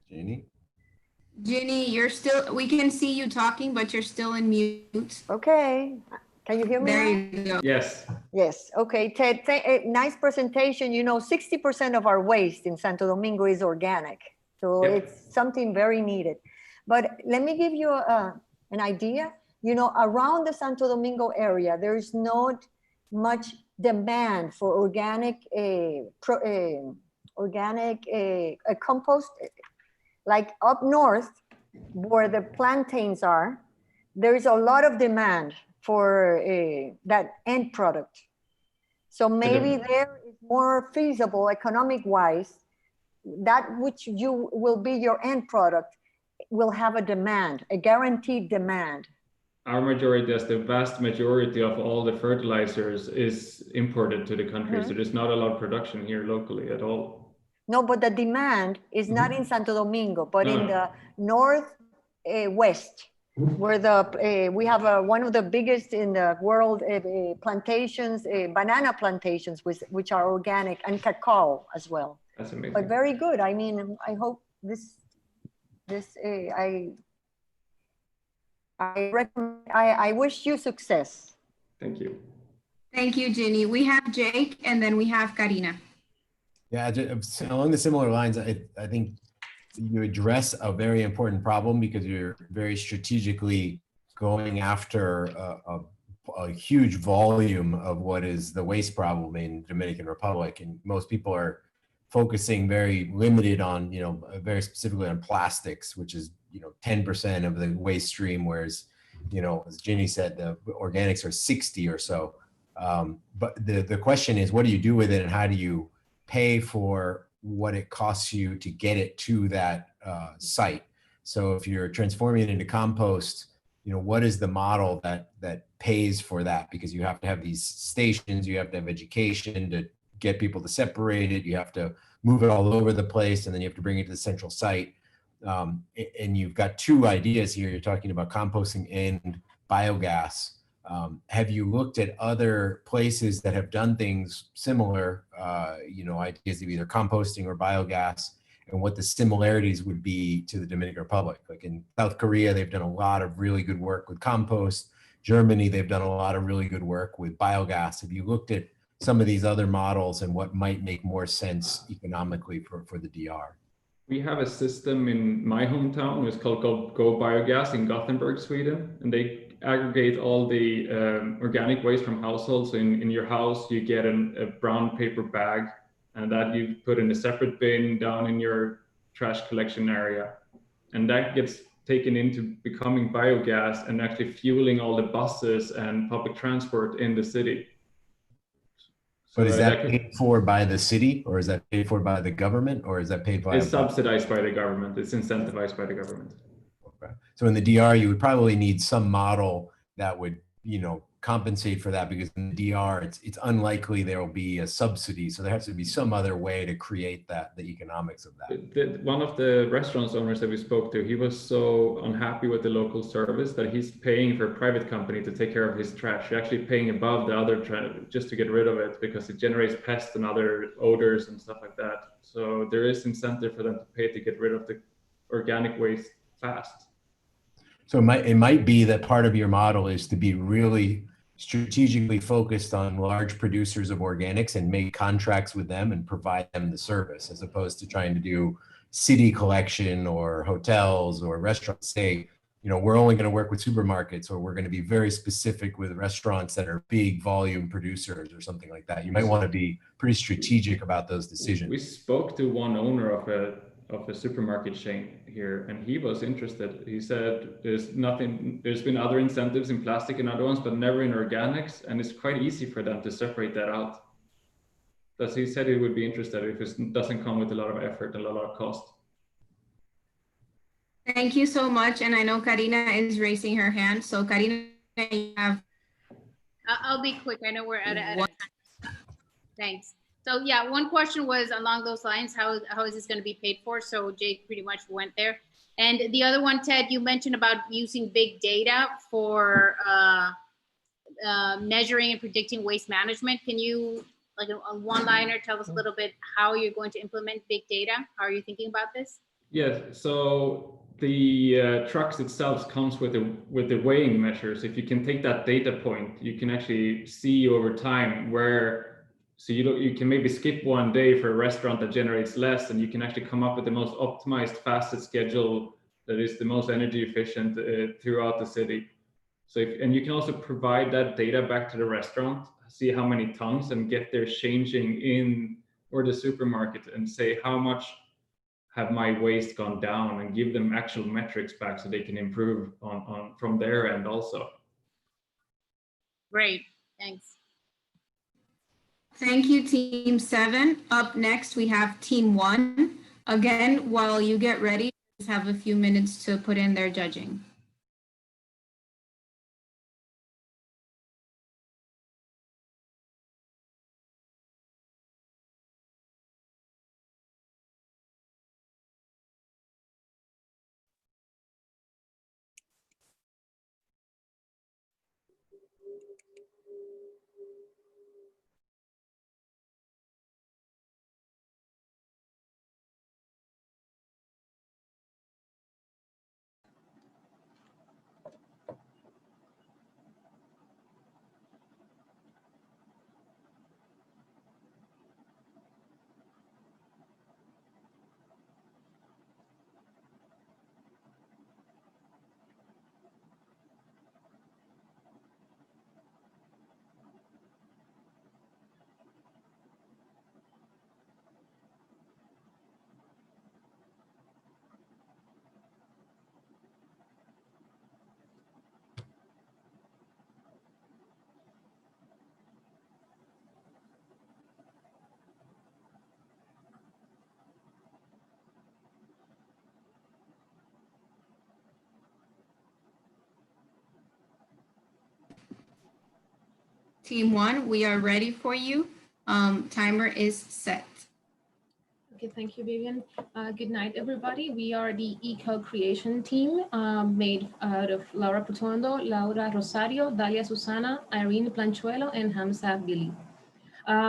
Ginny? Ginny, you're still, we can see you talking, but you're still in mute. Okay. Can you hear me? There now? you go. Yes. Yes. Okay, Ted, nice presentation. You know, 60% of our waste in Santo Domingo is organic. So Yep. It's something very needed. But let me give you an idea. You know, around the Santo Domingo area, there is not much demand for organic compost. Like up north, where the plantains are, there is a lot of demand for that end product. So maybe there is more feasible economic wise, that which you will be your end product will have a demand, a guaranteed demand. Our majority, as the vast majority of all the fertilizers is imported to the country. So there's not a lot of production here locally at all. No, but the demand is not in Santo Domingo, but in the north west, where we have one of the biggest in the world plantations, banana plantations, which are organic, and cacao as well. That's amazing. But very good. I mean, I hope I wish you success. Thank you. Thank you, Ginny. We have Jake, and then we have Karina. Yeah, along the similar lines, I think you address a very important problem because you're very strategically going after a huge volume of what is the waste problem in Dominican Republic. And most people are focusing very limited on, very specifically on plastics, which is, 10% of the waste stream, whereas, as Ginny said, the organics are 60 or so. But the question is, what do you do with it and how do you pay for what it costs you to get it to that site? So if you're transforming it into compost, what is the model that pays for that? Because you have to have these stations, you have to have education to get people to separate it, you have to move it all over the place, and then you have to bring it to the central site. And you've got two ideas here. You're talking about composting and biogas. Have you looked at other places that have done things similar, ideas of either composting or biogas, and what the similarities would be to the Dominican Republic? Like in South Korea, they've done a lot of really good work with compost. Germany, they've done a lot of really good work with biogas. Have you looked at some of these other models and what might make more sense economically for the DR? We have a system in my hometown. It's called Go Biogas in Gothenburg, Sweden, and they aggregate all the organic waste from households. So in your house, you get a brown paper bag, and that you put in a separate bin down in your trash collection area, and that gets taken into becoming biogas and actually fueling all the buses and public transport in the city. But is that paid for by the city, or is that paid for by the government, or is that paid by? It's subsidized by the government. It's incentivized by the government. Okay. So in the DR, you would probably need some model that would, compensate for that, because in the DR, it's unlikely there will be a subsidy. So there has to be some other way to create the economics of that. One of the restaurant owners that we spoke to, he was so unhappy with the local service that he's paying for a private company to take care of his trash. He's actually paying above the other trash just to get rid of it, because it generates pests and other odors and stuff like that. So there is incentive for them to pay to get rid of the organic waste fast. So it might be that part of your model is to be really strategically focused on large producers of organics and make contracts with them and provide them the service, as opposed to trying to do city collection or hotels or restaurants. Say, we're only going to work with supermarkets, or we're going to be very specific with restaurants that are big volume producers or something like that. You might want to be pretty strategic about those decisions. We spoke to one owner of a supermarket chain here, and he was interested. He said there's been other incentives in plastic and other ones, but never in organics, and it's quite easy for them to separate that out. Thus he said he would be interested if it doesn't come with a lot of effort and a lot of cost. Thank you so much. And I know Karina is raising her hand. So Karina, you have... I'll be quick. I know we're at a Thanks. So yeah, one question was along those lines, how is this going to be paid for? So Jake pretty much went there. And the other one, Ted, you mentioned about using big data for measuring and predicting waste management. Can you, like a one-liner, tell us a little bit how you're going to implement big data? How are you thinking about this? Yes, so the trucks itself comes with the weighing measures. If you can take that data point, you can actually see over time where. So you can maybe skip one day for a restaurant that generates less, and you can actually come up with the most optimized, fastest schedule that is the most energy efficient throughout the city. So and you can also provide that data back to the restaurant, see how many tons, and get their changing in, or the supermarket, and say how much have my waste gone down, and give them actual metrics back so they can improve on from their end also. Great, thanks. Thank you, Team 7. Up next, we have Team 1. Again, while you get ready, just have a few minutes to put in their judging. Team 1, we are ready for you. Timer is set. Okay, thank you, Vivian. Good night, everybody. We are the eco-creation team made out of Laura Putondo, Laura Rosario, Dalia Susana, Irene Planchuelo, and Hamza Billy.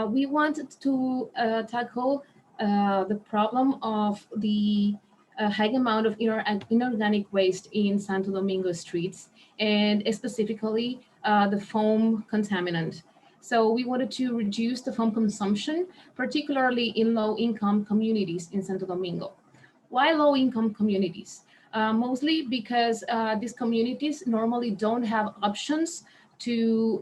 We wanted to tackle the problem of the high amount of inorganic waste in Santo Domingo streets, and specifically the foam contaminant. So we wanted to reduce the foam consumption, particularly in low-income communities in Santo Domingo. Why low-income communities? Mostly because these communities normally don't have options to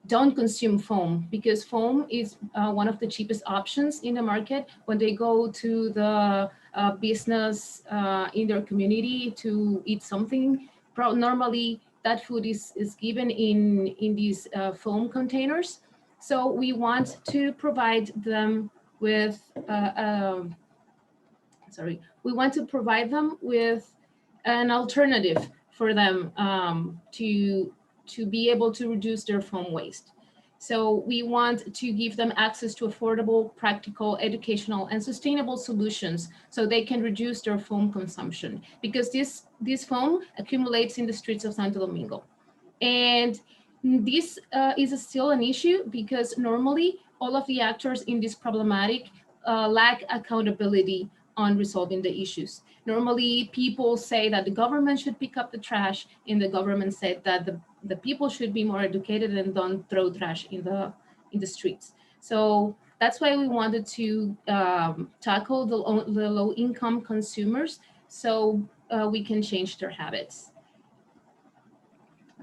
don't consume foam, because foam is one of the cheapest options in the market when they go to the business in their community to eat something. Normally that food is given in these foam containers. So we want to provide them with we want to provide them with an alternative for them to be able to reduce their foam waste. So we want to give them access to affordable, practical, educational, and sustainable solutions so they can reduce their foam consumption, because this foam accumulates in the streets of Santo Domingo. And this is still an issue because normally all of the actors in this problematic lack accountability on resolving the issues. Normally people say that the government should pick up the trash, and the government said that the people should be more educated and don't throw trash in the streets. So that's why we wanted to tackle the low-income consumers so we can change their habits.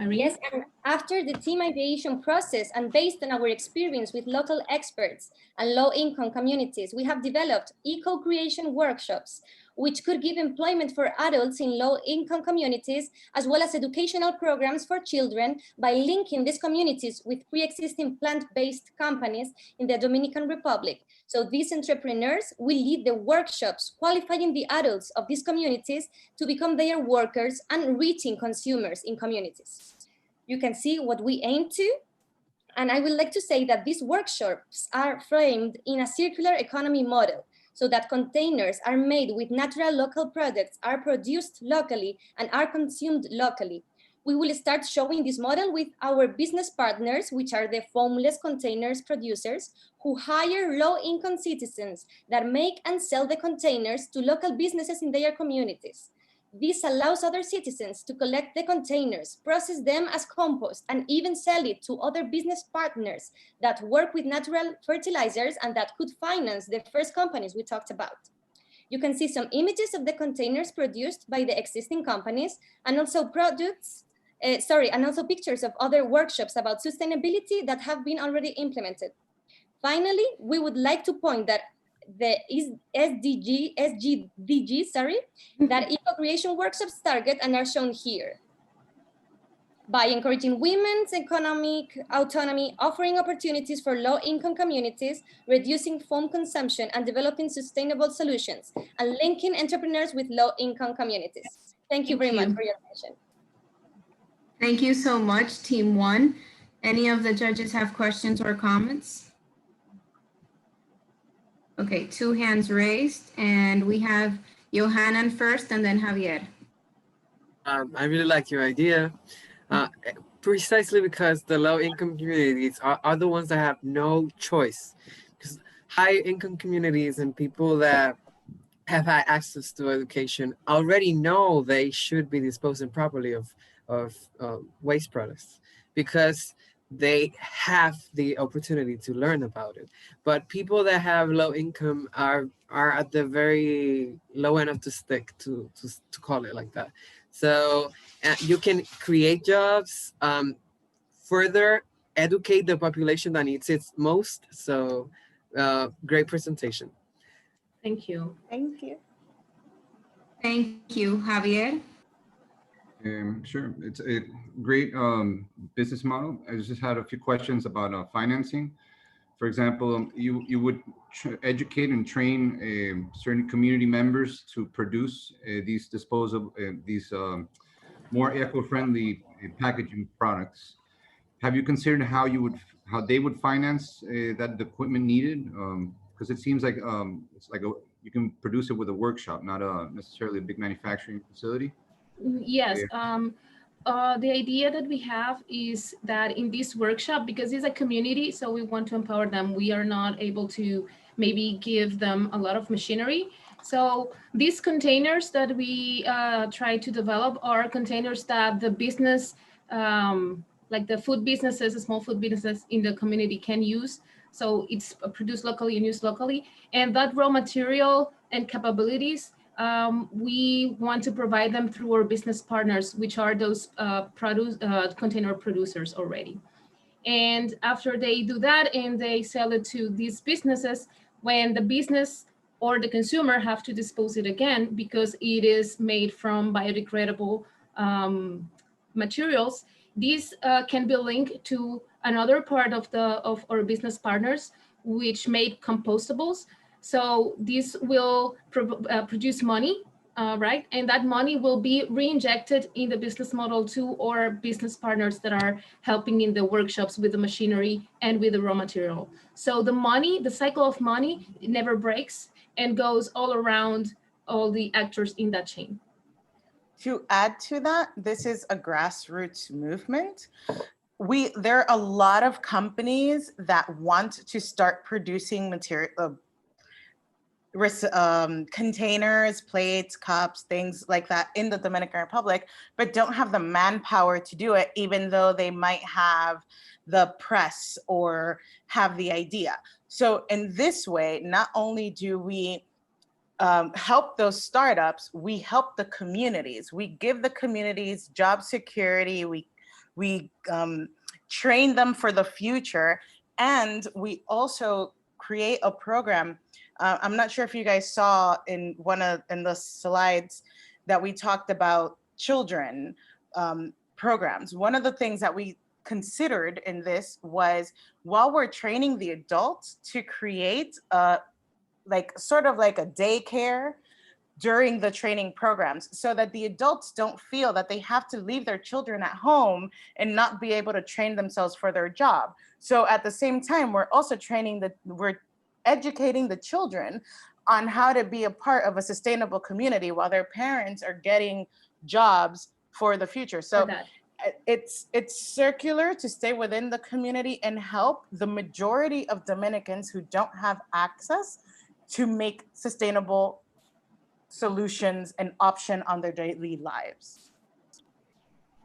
Irene? Yes, and after the team ideation process and based on our experience with local experts and low-income communities, we have developed eco-creation workshops, which could give employment for adults in low-income communities, as well as educational programs for children by linking these communities with pre-existing plant-based companies in the Dominican Republic. So these entrepreneurs will lead the workshops, qualifying the adults of these communities to become their workers and reaching consumers in communities. You can see what we aim to. And I would like to say that these workshops are framed in a circular economy model, so that containers are made with natural local products, are produced locally, and are consumed locally. We will start showing this model with our business partners, which are the foamless containers producers, who hire low-income citizens that make and sell the containers to local businesses in their communities. This allows other citizens to collect the containers, process them as compost, and even sell it to other business partners that work with natural fertilizers and that could finance the first companies we talked about. You can see some images of the containers produced by the existing companies, and also pictures of other workshops about sustainability that have been already implemented. Finally, we would like to point that the SDGs, that eco-creation workshops target and are shown here. By encouraging women's economic autonomy, offering opportunities for low-income communities, reducing foam consumption, and developing sustainable solutions, and linking entrepreneurs with low-income communities. Thank you very much for your attention. Thank you so much, Team 1. Any of the judges have questions or comments? Okay, 2 hands raised, and we have Johanan first and then Javier. I really like your idea, precisely because the low-income communities are the ones that have no choice. Because high-income communities and people that have had access to education already know they should be disposing properly of waste products, because they have the opportunity to learn about it. But people that have low income are at the very low end of the stick, to call it like that. So you can create jobs, further educate the population that needs it most. So great presentation. Thank you. Thank you. Thank you, Javier. Sure, it's a great business model. I just had a few questions about financing. For example, you would educate and train certain community members to produce these disposable, more eco-friendly packaging products. Have you considered how they would finance the equipment needed? Because it seems like you can produce it with a workshop, not necessarily a big manufacturing facility. Yes. The idea that we have is that in this workshop, because it's a community, so we want to empower them. We are not able to maybe give them a lot of machinery. So these containers that we try to develop are containers that the business like the food businesses, small food businesses in the community can use. So it's produced locally and used locally. And that raw material and capabilities, we want to provide them through our business partners, which are those container producers already. And after they do that and they sell it to these businesses, when the business or the consumer have to dispose it again because it is made from biodegradable materials, these can be linked to another part of our business partners, which made compostables. So this will produce money, right? And that money will be re-injected in the business model to our business partners that are helping in the workshops with the machinery and with the raw material. So the money, the cycle of money, it never breaks and goes all around all the actors in that chain. To add to that, this is a grassroots movement. There are a lot of companies that want to start producing material, containers, plates, cups, things like that in the Dominican Republic, but don't have the manpower to do it, even though they might have the press or have the idea. So in this way, not only do we help those startups, we help the communities. We give the communities job security. We train them for the future, and we also create a program. I'm not sure if you guys saw in the slides that we talked about children programs. One of the things that we considered in this was, while we're training the adults to create sort of like a daycare during the training programs, so that the adults don't feel that they have to leave their children at home and not be able to train themselves for their job. So at the same time, we're also we're educating the children on how to be a part of a sustainable community while their parents are getting jobs for the future. So it's circular to stay within the community and help the majority of Dominicans who don't have access to make sustainable solutions an option on their daily lives.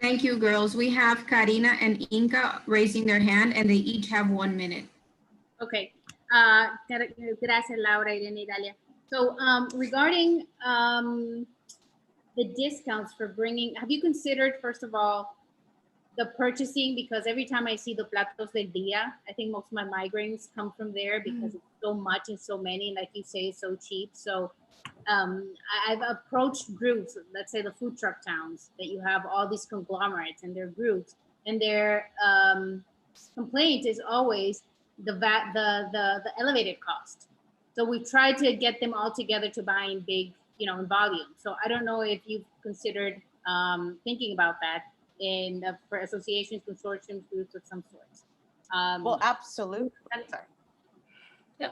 Thank you, girls. We have Karina and Inca raising their hand, and they each have 1 minute. Okay. Gracias, Laura, Irene, Dalia. So regarding the discounts for bringing, have you considered, first of all, the purchasing? Because every time I see the platos del dia, I think most of my migraines come from there, because it's so much and so many, and like you say, it's so cheap. So I've approached groups, let's say the food truck towns, that you have all these conglomerates and their groups, and their complaint is always the elevated cost. So we've tried to get them all together to buy in big, in volume. So I don't know if you've considered thinking about that for associations, consortiums, groups of some sorts. Well, absolutely. Sorry. Yeah,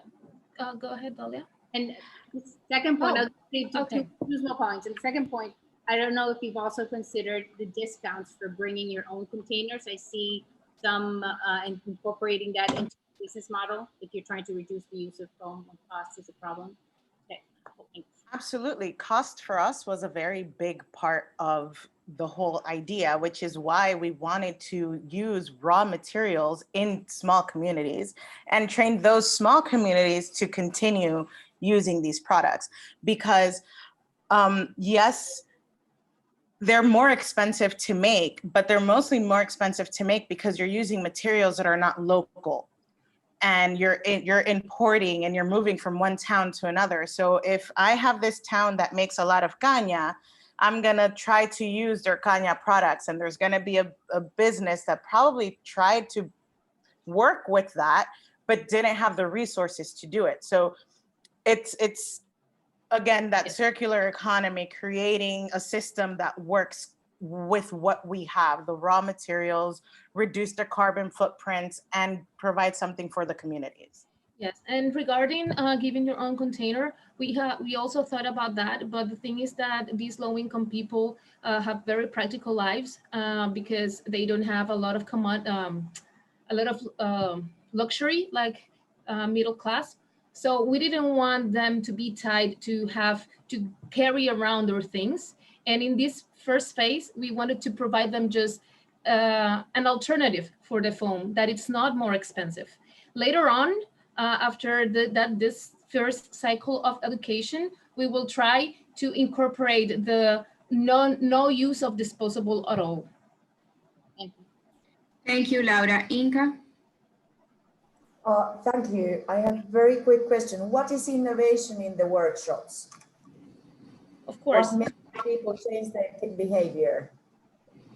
go ahead, Dalia. And the second point, I'll do two small points. And the second point, I don't know if you've also considered the discounts for bringing your own containers. I see some incorporating that into the business model if you're trying to reduce the use of foam when cost is a problem. Okay. Thanks. Absolutely. Cost for us was a very big part of the whole idea, which is why we wanted to use raw materials in small communities and train those small communities to continue using these products. Because yes, they're more expensive to make, but they're mostly more expensive to make because you're using materials that are not local, and you're importing and you're moving from one town to another. So if I have this town that makes a lot of caña, I'm gonna try to use their caña products, and there's gonna be a business that probably tried to work with that, but didn't have the resources to do it. So it's again, that circular economy, creating a system that works with what we have, the raw materials, reduce the carbon footprints, and provide something for the communities. Yes, and regarding giving your own container, we also thought about that, but the thing is that these low-income people have very practical lives because they don't have a lot of luxury like middle class. So we didn't want them to be tied to have to carry around their things. And in this first phase, we wanted to provide them just an alternative for the foam, that it's not more expensive. Later on, after this first cycle of education, we will try to incorporate the no use of disposable at all. Thank you, Laura. Inka? Thank you. I have a very quick question. What is innovation in the workshops? Of course. What makes people change their behavior?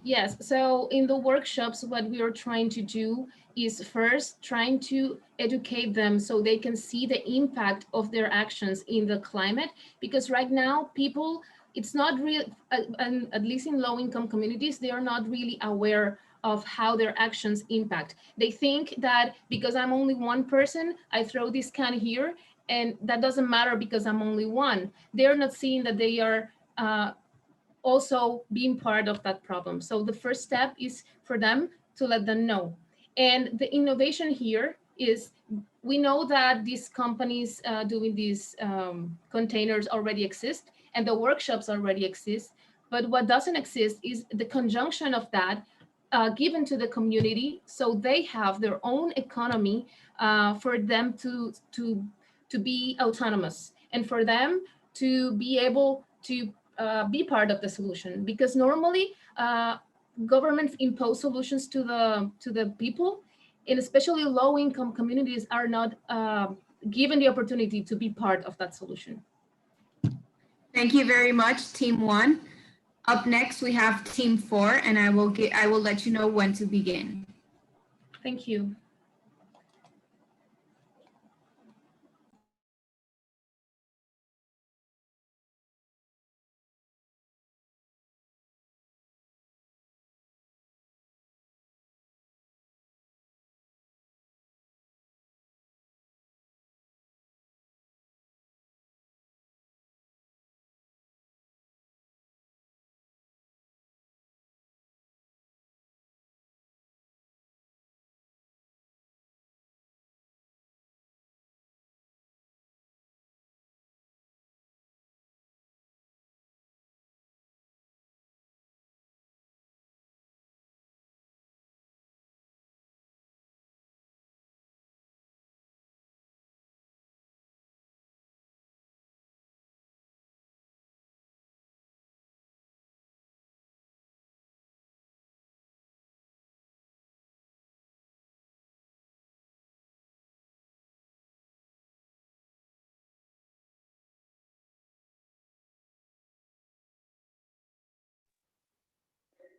Yes, so in the workshops, what we are trying to do is first trying to educate them so they can see the impact of their actions in the climate, because right now people, it's not real, at least in low-income communities, they are not really aware of how their actions impact. They think that because I'm only one person, I throw this can here, and that doesn't matter because I'm only one. They're not seeing that they are also being part of that problem. So the first step is for them to let them know. And the innovation here is, we know that these companies doing these containers already exist, and the workshops already exist. But what doesn't exist is the conjunction of that given to the community, so they have their own economy for them to be autonomous, and for them to be able to be part of the solution. Because normally governments impose solutions to the people, and especially low-income communities are not given the opportunity to be part of that solution. Thank you very much, Team 1. Up next, we have Team 4, and I will let you know when to begin. Thank you.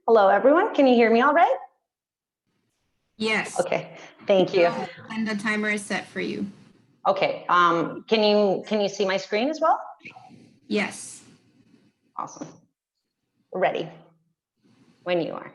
Hello, everyone. Can you hear me all right? Yes. Okay, thank you. And the timer is set for you. Okay, can you see my screen as well? Yes. Awesome. Ready when you are.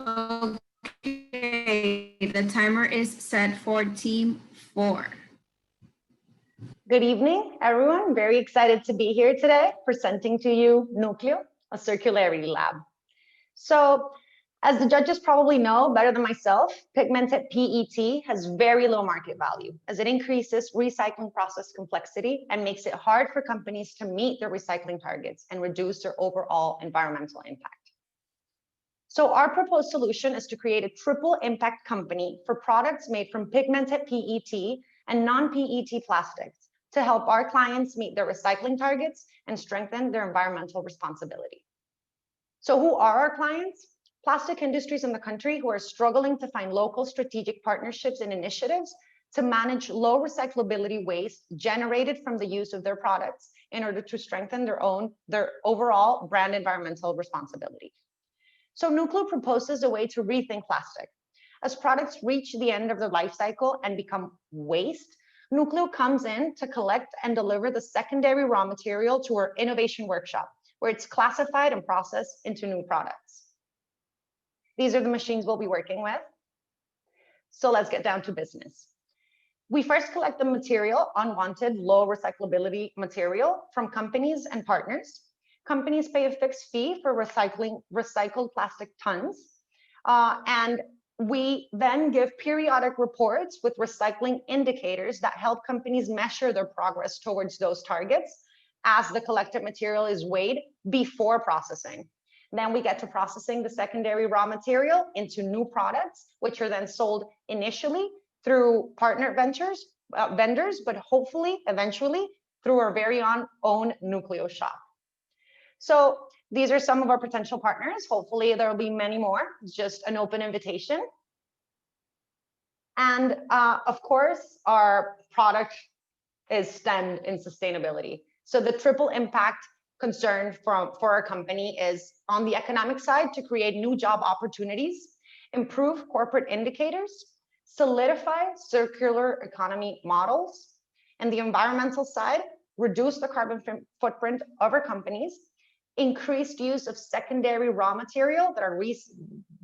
Okay, the timer is set for Team 4. Good evening, everyone. Very excited to be here today presenting to you Núcleo, a circularity lab. So, as the judges probably know better than myself, pigmented PET has very low market value as it increases recycling process complexity and makes it hard for companies to meet their recycling targets and reduce their overall environmental impact. So our proposed solution is to create a triple impact company for products made from pigmented PET and non-PET plastics to help our clients meet their recycling targets and strengthen their environmental responsibility. So who are our clients? plastic industries in the country who are struggling to find local strategic partnerships and initiatives to manage low recyclability waste generated from the use of their products in order to strengthen their overall brand environmental responsibility. So Nucleo proposes a way to rethink plastic. As products reach the end of their life cycle and become waste, Nucleo comes in to collect and deliver the secondary raw material to our innovation workshop, where it's classified and processed into new products. These are the machines we'll be working with. So let's get down to business. We first collect the material, unwanted, low recyclability material from companies and partners. Companies pay a fixed fee for recycled plastic tons. And we then give periodic reports with recycling indicators that help companies measure their progress towards those targets as the collected material is weighed before processing. Then we get to processing the secondary raw material into new products, which are then sold initially through partner vendors, but hopefully eventually through our very own Nucleo shop. So these are some of our potential partners. Hopefully there will be many more. It's just an open invitation. And of course, our product is stemmed in sustainability. So the triple impact concern for our company is on the economic side to create new job opportunities, improve corporate indicators, solidify circular economy models, and the environmental side, reduce the carbon footprint of our companies, increased use of secondary raw material that are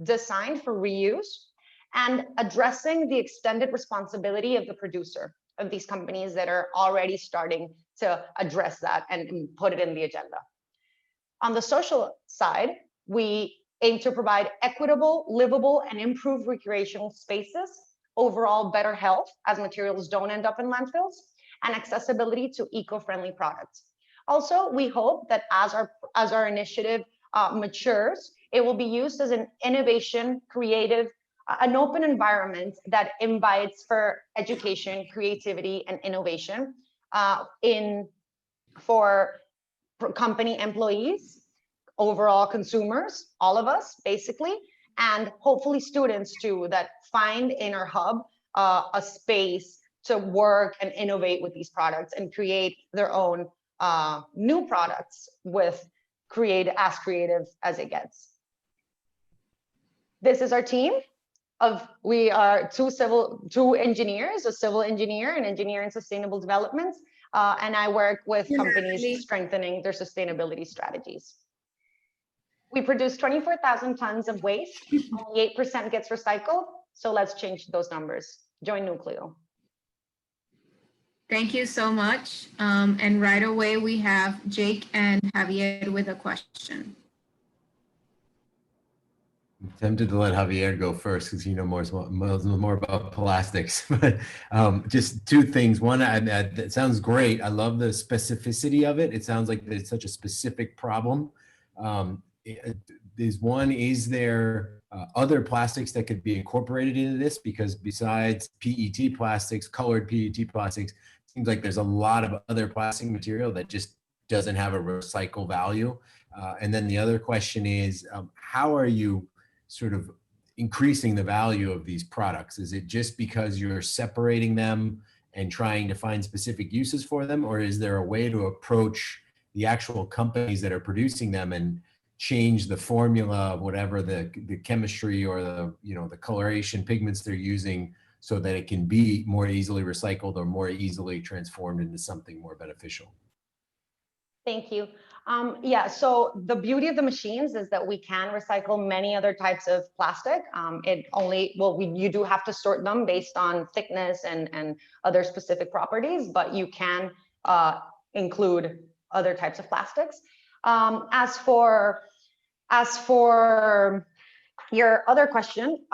designed for reuse, and addressing the extended responsibility of the producer of these companies that are already starting to address that and put it in the agenda. On the social side, we aim to provide equitable, livable, and improved recreational spaces, overall better health as materials don't end up in landfills, and accessibility to eco-friendly products. Also, we hope that as our initiative matures, it will be used as an innovation, creative, an open environment that invites for education, creativity, and innovation for company employees, overall consumers, all of us basically, and hopefully students too that find in our hub a space to work and innovate with these products and create their own new products with as creative as it gets. This is our team. We are two engineers, a civil engineer, an engineer in sustainable development, and I work with companies strengthening their sustainability strategies. We produce 24,000 tons of waste, only 8% gets recycled, so let's change those numbers. Join Nucleo. Thank you so much. And right away we have Jake and Javier with a question. I'm tempted to let Javier go first because he knows more about plastics. But just two things. One, that sounds great. I love the specificity of it. It sounds like it's such a specific problem. Is there other plastics that could be incorporated into this? Because besides PET plastics, colored PET plastics, it seems like there's a lot of other plastic material that just doesn't have a recycle value. And then the other question is, how are you sort of increasing the value of these products? Is it just because you're separating them and trying to find specific uses for them? Or is there a way to approach the actual companies that are producing them and change the formula of whatever the chemistry or the coloration pigments they're using so that it can be more easily recycled or more easily transformed into something more beneficial? Thank you. Yeah, so the beauty of the machines is that we can recycle many other types of plastic. You do have to sort them based on thickness and other specific properties, but you can include other types of plastics. As for your other question,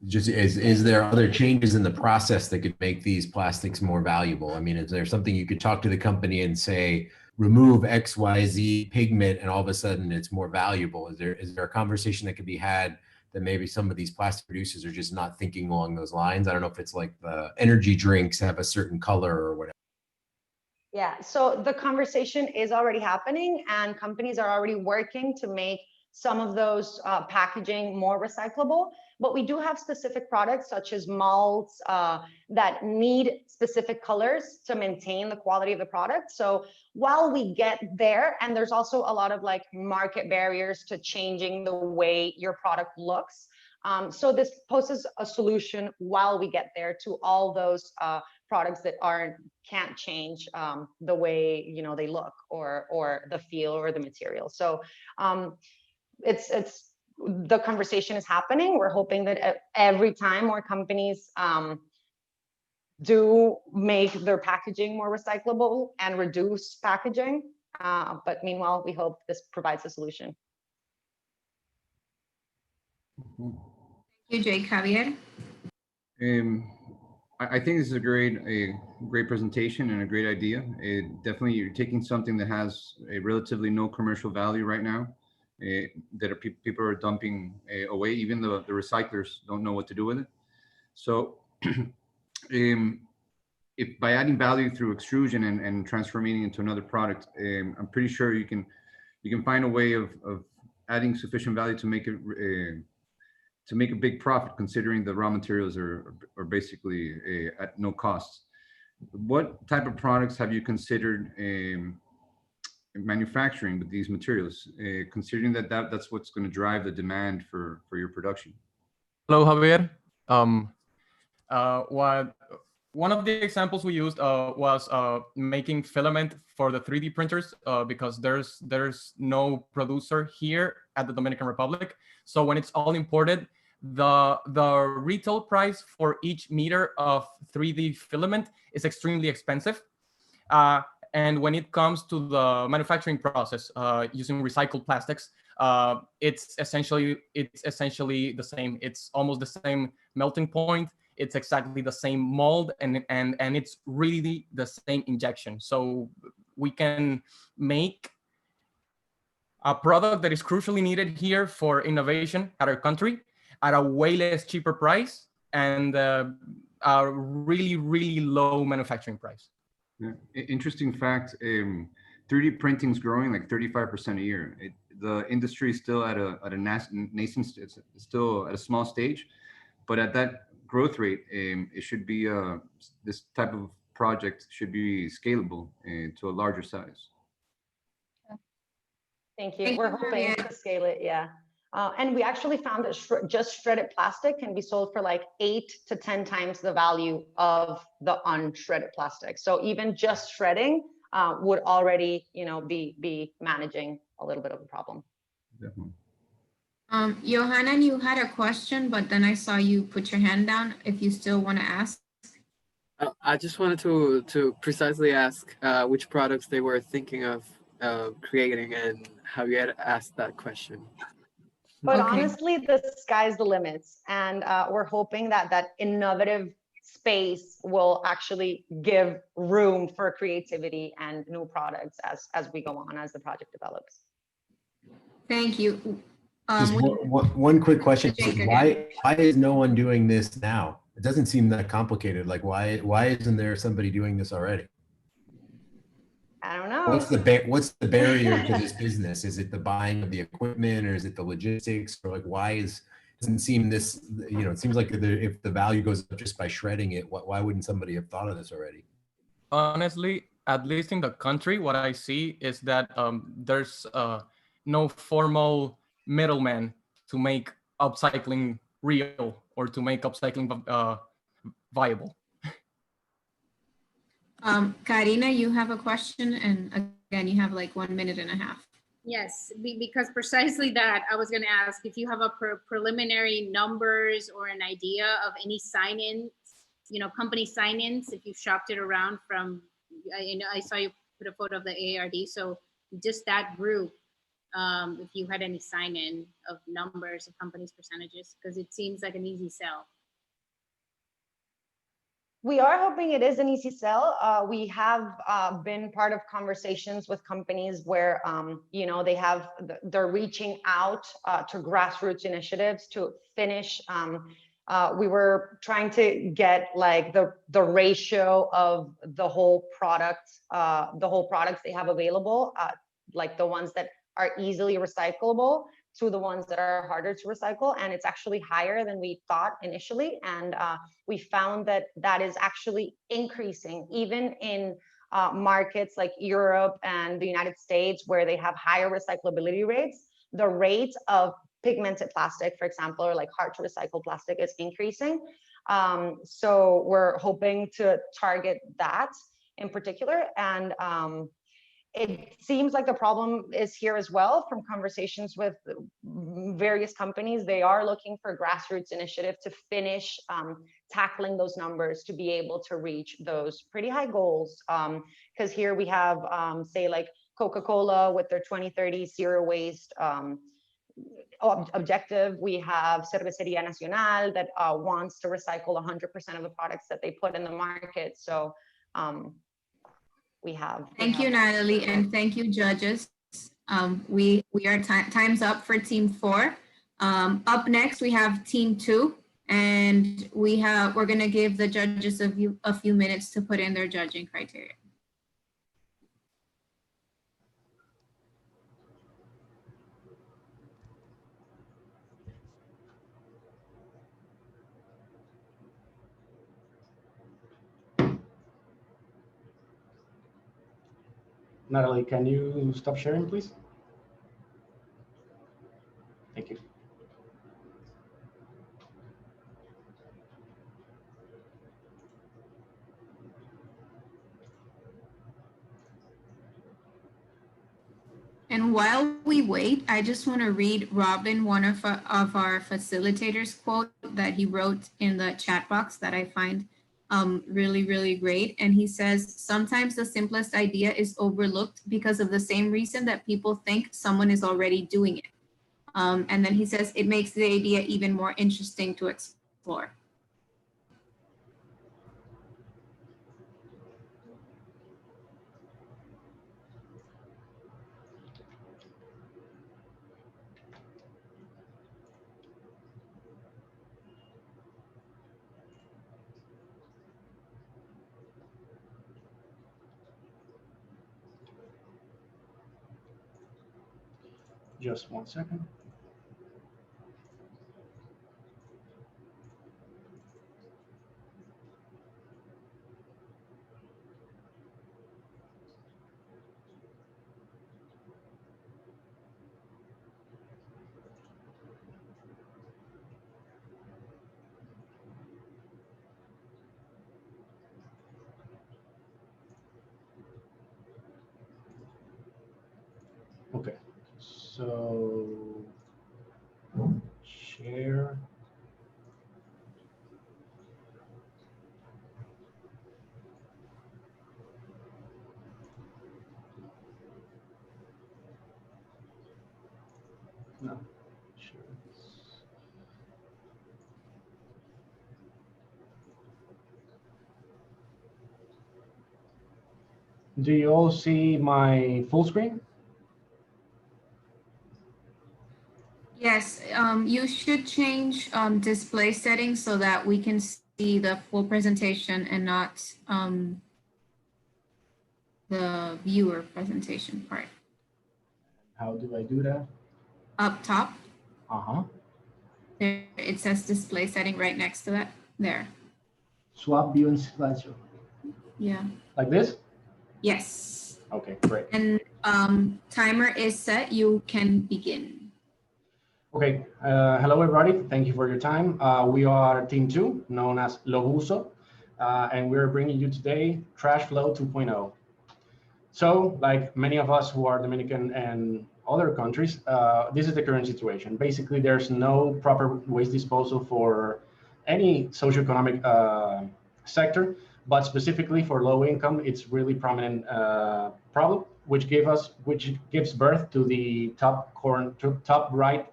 Just is there other changes in the process that could make these plastics more valuable? I mean, is there something you could talk to the company and say, remove XYZ pigment and all of a sudden it's more valuable? Is there a conversation that could be had that maybe some of these plastic producers are just not thinking along those lines? I don't know if it's like the energy drinks have a certain color or whatever. Yeah, so the conversation is already happening and companies are already working to make some of those packaging more recyclable. But we do have specific products such as molds that need specific colors to maintain the quality of the product. So while we get there, and there's also a lot of like market barriers to changing the way your product looks. So this poses a solution while we get there to all those products that can't change the way they look or the feel or the material. So it's the conversation is happening. We're hoping that every time more companies do make their packaging more recyclable and reduce packaging. But meanwhile, we hope this provides a solution. Thank you, Jake. Javier? I think this is a great presentation and a great idea. Definitely, you're taking something that has a relatively no commercial value right now, that people are dumping away, even though the recyclers don't know what to do with it. So if by adding value through extrusion and transforming it into another product, I'm pretty sure you can find a way of adding sufficient value to make a big profit, considering the raw materials are basically at no cost. What type of products have you considered manufacturing with these materials, considering that's what's going to drive the demand for your production? Hello, Javier. One of the examples we used was making filament for the 3D printers because there's no producer here at the Dominican Republic. So when it's all imported, the retail price for each meter of 3D filament is extremely expensive. And when it comes to the manufacturing process using recycled plastics, it's essentially the same. It's almost the same melting point. It's exactly the same mold, and it's really the same injection. So we can make a product that is crucially needed here for innovation at our country at a way less cheaper price and a really, really low manufacturing price. Yeah. Interesting fact, 3D printing is growing like 35% a year. The industry is still at a nascent, it's still at a small stage, but at that growth rate, it should be this type of project should be scalable to a larger size. Thank you. We're hoping to scale it, yeah. And we actually found that just shredded plastic can be sold for like 8 to 10 times the value of the unshredded plastic. So even just shredding would already, be managing a little bit of a problem. Definitely. Johanna, you had a question, but then I saw you put your hand down. If you still want to ask. I just wanted to precisely ask which products they were thinking of creating and Javier asked that question. But honestly, the sky's the limits. And we're hoping that innovative space will actually give room for creativity and new products as we go on, as the project develops. Thank you. Just one quick question. Why is no one doing this now? It doesn't seem that complicated. Like why isn't there somebody doing this already? I don't know. What's the barrier to this business? Is it the buying of the equipment, or is it the logistics, or like doesn't seem this, it seems like if the value goes up just by shredding it, why wouldn't somebody have thought of this already? Honestly, at least in the country, what I see is that there's no formal middleman to make upcycling real or to make upcycling viable. Karina, you have a question, and again, you have like 1.5 minutes. Yes, because precisely that, I was going to ask if you have a preliminary numbers or an idea of any sign-ins, company sign-ins, if you shopped it around from, I saw you put a photo of the AARD, so just that group, if you had any sign-in of numbers of companies' percentages, because it seems like an easy sell. We are hoping it is an easy sell. We have been part of conversations with companies where, they're reaching out to grassroots initiatives to finish we were trying to get like the ratio of the whole products they have available, like the ones that are easily recyclable to the ones that are harder to recycle. And it's actually higher than we thought initially. And we found that that is actually increasing even in markets like Europe and the United States, where they have higher recyclability rates. The rate of pigmented plastic, for example, or like hard to recycle plastic is increasing. So we're hoping to target that in particular. And it seems like the problem is here as well. From conversations with various companies, they are looking for grassroots initiative to finish tackling those numbers, to be able to reach those pretty high goals. Because here we have, say, like Coca-Cola with their 2030 zero waste objective. We have Cervecería Nacional that wants to recycle 100% of the products that they put in the market. So Thank you, Natalie, and thank you, judges. We are time's up for team 4. Up next, we have team 2, and we're going to give the judges a few minutes to put in their judging criteria. Natalie, can you stop sharing, please? Thank you. And while we wait, I just want to read Robin, one of our facilitators, quote that he wrote in the chat box that I find really, really great. And he says, sometimes the simplest idea is overlooked because of the same reason that people think someone is already doing it. And then he says, it makes the idea even more interesting to explore. Just 1 second. Okay, so share. No, share this. Do you all see my full screen? Yes, you should change display settings so that we can see the full presentation and not the viewer presentation part. How do I do that? Up top. Uh-huh. There, it says display setting right next to that. There. Swap view and slideshow. Yeah. Like this? Yes. Okay, great. And timer is set. You can begin. Okay, hello everybody. Thank you for your time. We are Team 2, known as Lobuso, and we're bringing you today Trash Flow 2.0. So, like many of us who are Dominican and other countries, this is the current situation. Basically, there's no proper waste disposal for any socioeconomic sector, but specifically for low income, it's really prominent problem, which gives birth to the top right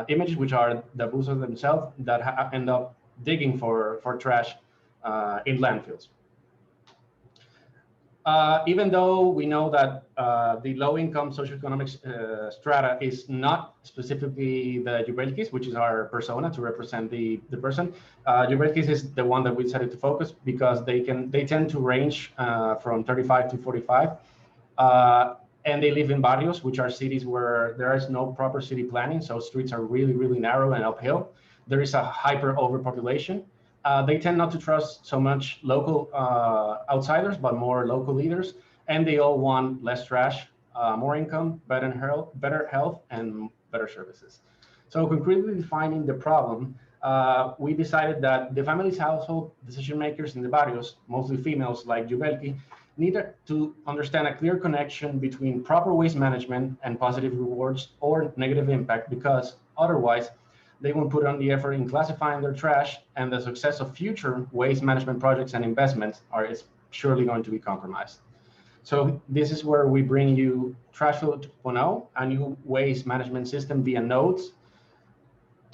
images, which are the buzos themselves that end up digging for trash in landfills. Even though we know that the low-income socioeconomic strata is not specifically the Jubelkis, which is our persona to represent the person. Jubelkis is the one that we decided to focus because they tend to range from 35 to 45. And they live in barrios, which are cities where there is no proper city planning. So streets are really, really narrow and uphill. There is a hyper overpopulation. They tend not to trust so much local outsiders, but more local leaders. And they all want less trash, more income, better health, and better services. So concretely defining the problem, we decided that the family's household decision makers in the barrios, mostly females like Jubelki, needed to understand a clear connection between proper waste management and positive rewards or negative impact, because otherwise they won't put on the effort in classifying their trash, and the success of future waste management projects and investments is surely going to be compromised. So this is where we bring you Trash Flow 2.0, a new waste management system via nodes.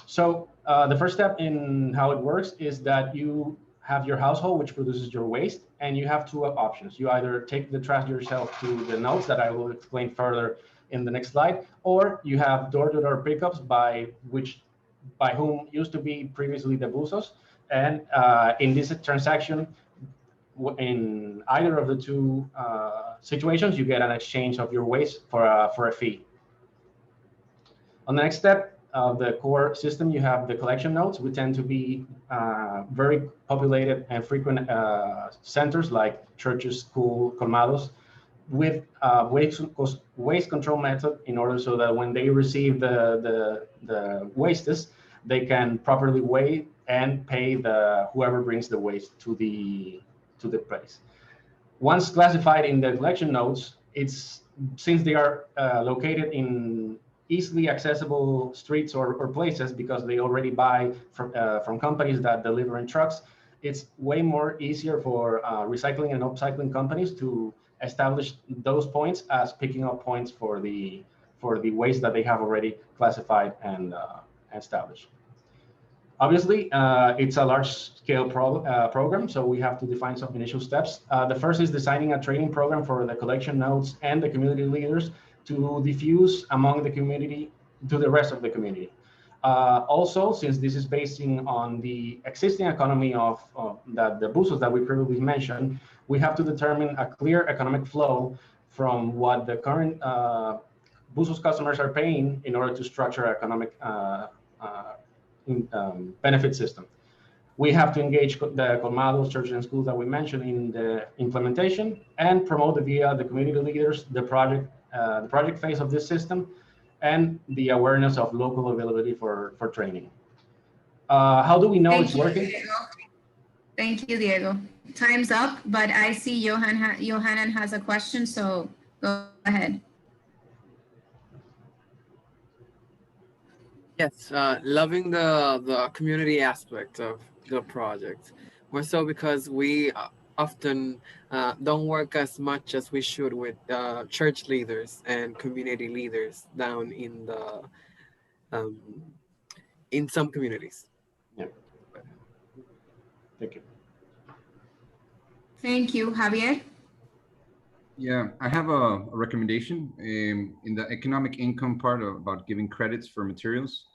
So the first step in how it works is that you have your household, which produces your waste, and you have two options. You either take the trash yourself to the nodes that I will explain further in the next slide, or you have door-to-door pickups by whom used to be previously the Buzos. And in this transaction, in either of the two situations, you get an exchange of your waste for a fee. On the next step of the core system, you have the collection nodes, which tend to be very populated and frequent centers like churches, school, colmados, with waste control method in order so that when they receive the wastes, they can properly weigh and pay whoever brings the waste to the place. Once classified in the collection nodes, since they are located in easily accessible streets or places, because they already buy from companies that deliver in trucks, it's way more easier for recycling and upcycling companies to establish those points as picking up points for the waste that they have already classified and established. Obviously, it's a large-scale program, so we have to define some initial steps. The first is designing a training program for the collection nodes and the community leaders to diffuse among the community to the rest of the community. Also, since this is based on the existing economy of the Buzos that we previously mentioned, we have to determine a clear economic flow from what the current Buzos customers are paying in order to structure economic benefit system. We have to engage the colmados, churches, and schools that we mentioned in the implementation and promote via the community leaders the project phase of this system and the awareness of local availability for training. How do we know it's working? Thank you, Diego. Time's up, but I see Johanan has a question, so go ahead. Yes, loving the community aspect of the project. More so because we often don't work as much as we should with church leaders and community leaders down in the in some communities. Yeah. Thank you. Thank you, Javier. Yeah, I have a recommendation in the economic income part about giving credits for materials.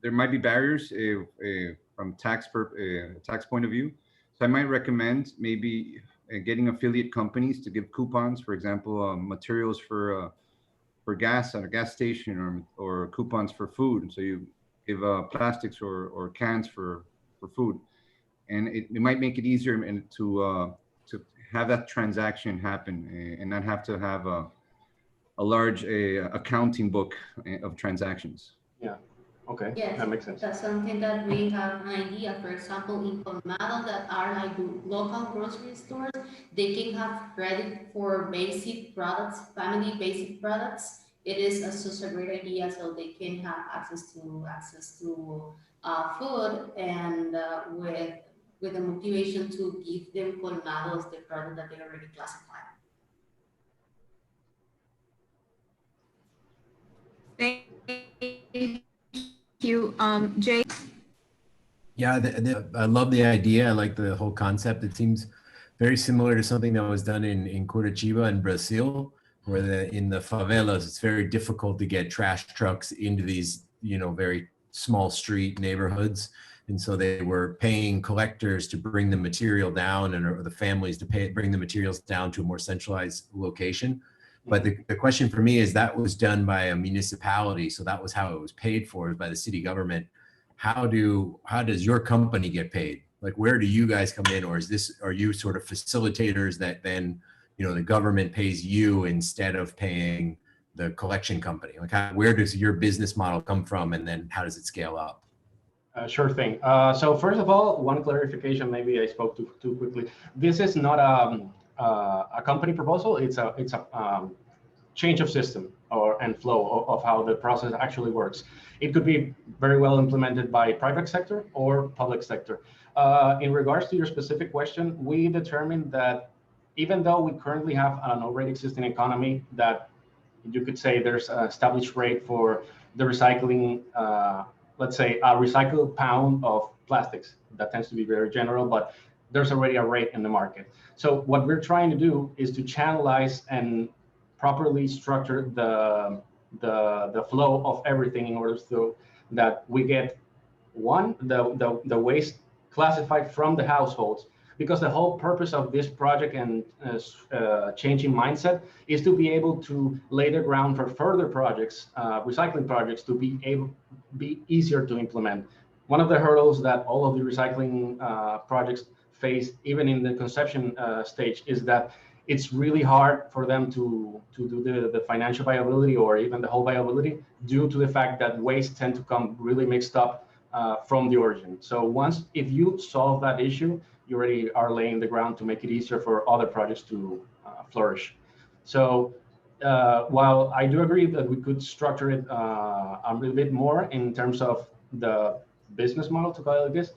There might be barriers from tax point of view. So I might recommend maybe getting affiliate companies to give coupons, for example, materials for gas at a gas station, or coupons for food. So you give plastics or cans for food, and it might make it easier and to have that transaction happen and not have to have a large accounting book of transactions. Yeah. Okay. Yes, that makes sense. that's something that we have an idea. For example, in Colmado, that are like local grocery stores, they can have credit for basic products, family basic products. It is such a great idea, so they can have access to food, and with the motivation to give them Colmados the product that they already classified. Thank you, Jay. Yeah, I love the idea. I like the whole concept. It seems very similar to something that was done in Curitiba in Brazil, where in the favelas, it's very difficult to get trash trucks into these, very small street neighborhoods. And so they were paying collectors to bring the material down, or the families to bring the materials down to a more centralized location. But the question for me is, that was done by a municipality. So that was how it was paid for, by the city government. How does your company get paid? Like, where do you guys come in? Or are you sort of facilitators that then, the government pays you instead of paying the collection company? Like, where does your business model come from? And then how does it scale up? Sure thing. So first of all, one clarification, maybe I spoke too quickly. This is not a company proposal. It's a change of system and flow of how the process actually works. It could be very well implemented by private sector or public sector. In regards to your specific question, we determined that even though we currently have an already existing economy that you could say there's an established rate for the recycling, let's say a recycled pound of plastics, that tends to be very general, but there's already a rate in the market. So what we're trying to do is to channelize and properly structure the flow of everything in order so that we get the waste classified from the households, because the whole purpose of this project and changing mindset is to be able to lay the ground for further projects, recycling projects, to be easier to implement. One of the hurdles that all of the recycling projects face, even in the conception stage, is that it's really hard for them to do the financial viability or even the whole viability, due to the fact that waste tend to come really mixed up from the origin. So if you solve that issue, you already are laying the ground to make it easier for other projects to flourish. So while I do agree that we could structure it a little bit more in terms of the business model, to call it like this,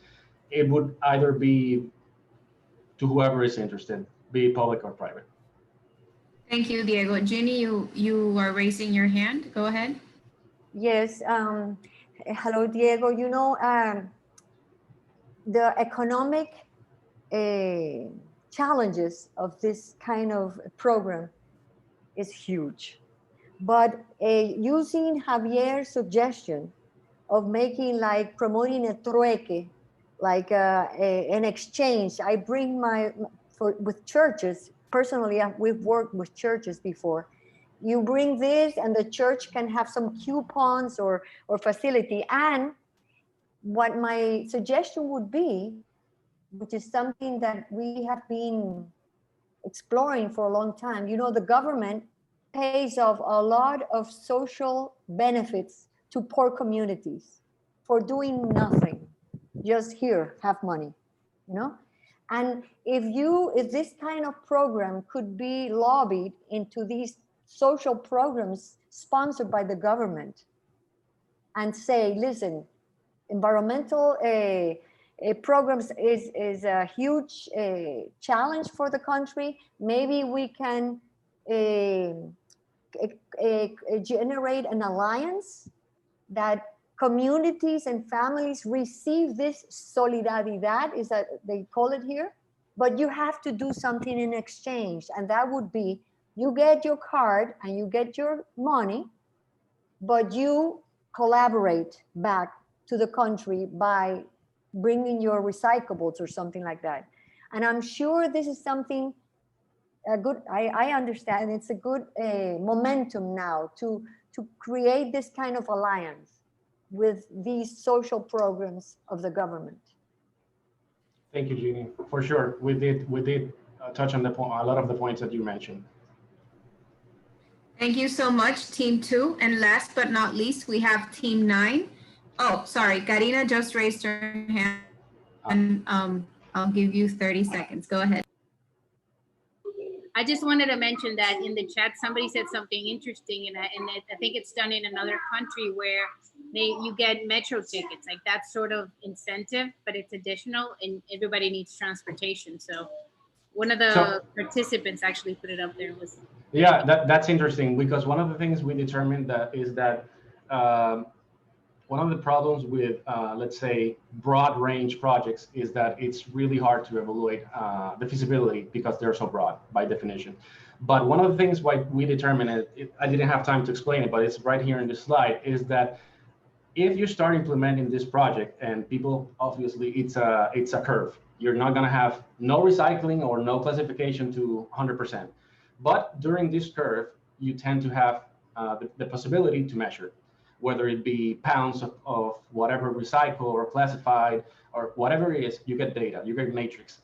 it would either be to whoever is interested, be public or private. Thank you, Diego. Ginny, you are raising your hand. Go ahead. Yes. Hello, Diego. The economic challenges of this kind of program is huge. But using Javier's suggestion of making, like, promoting a trueque, like an exchange. I bring with churches, personally, we've worked with churches before. You bring this and the church can have some coupons or facility. And what my suggestion would be, which is something that we have been exploring for a long time, the government pays off a lot of social benefits to poor communities for doing nothing. Just here, have money, And if this kind of program could be lobbied into these social programs sponsored by the government, and say, listen, environmental programs is a huge challenge for the country. Maybe we can generate an alliance that communities and families receive this solidaridad, is that they call it here, but you have to do something in exchange. And that would be, you get your card and you get your money, but you collaborate back to the country by bringing your recyclables or something like that. And I'm sure this is something good. I understand it's a good momentum now to create this kind of alliance with these social programs of the government. Thank you, Jeannie. For sure, we did touch on a lot of the points that you mentioned. Thank you so much, Team 2. And last but not least, we have Team 9. Oh, sorry, Karina just raised her hand, and I'll give you 30 seconds. Go ahead. I just wanted to mention that in the chat, somebody said something interesting, and I think it's done in another country where you get metro tickets, like that sort of incentive, but it's additional, and everybody needs transportation. So one of the participants actually put it up there. Yeah, that's interesting, because one of the things we determined is that one of the problems with, let's say, broad range projects is that it's really hard to evaluate the feasibility because they're so broad by definition. But one of the things why we determine it, I didn't have time to explain it, but it's right here in this slide, is that if you start implementing this project and people, obviously it's a curve. You're not gonna have no recycling or no classification to 100%. But during this curve, you tend to have the possibility to measure, whether it be pounds of whatever recycled or classified or whatever it is, you get data, you get metrics.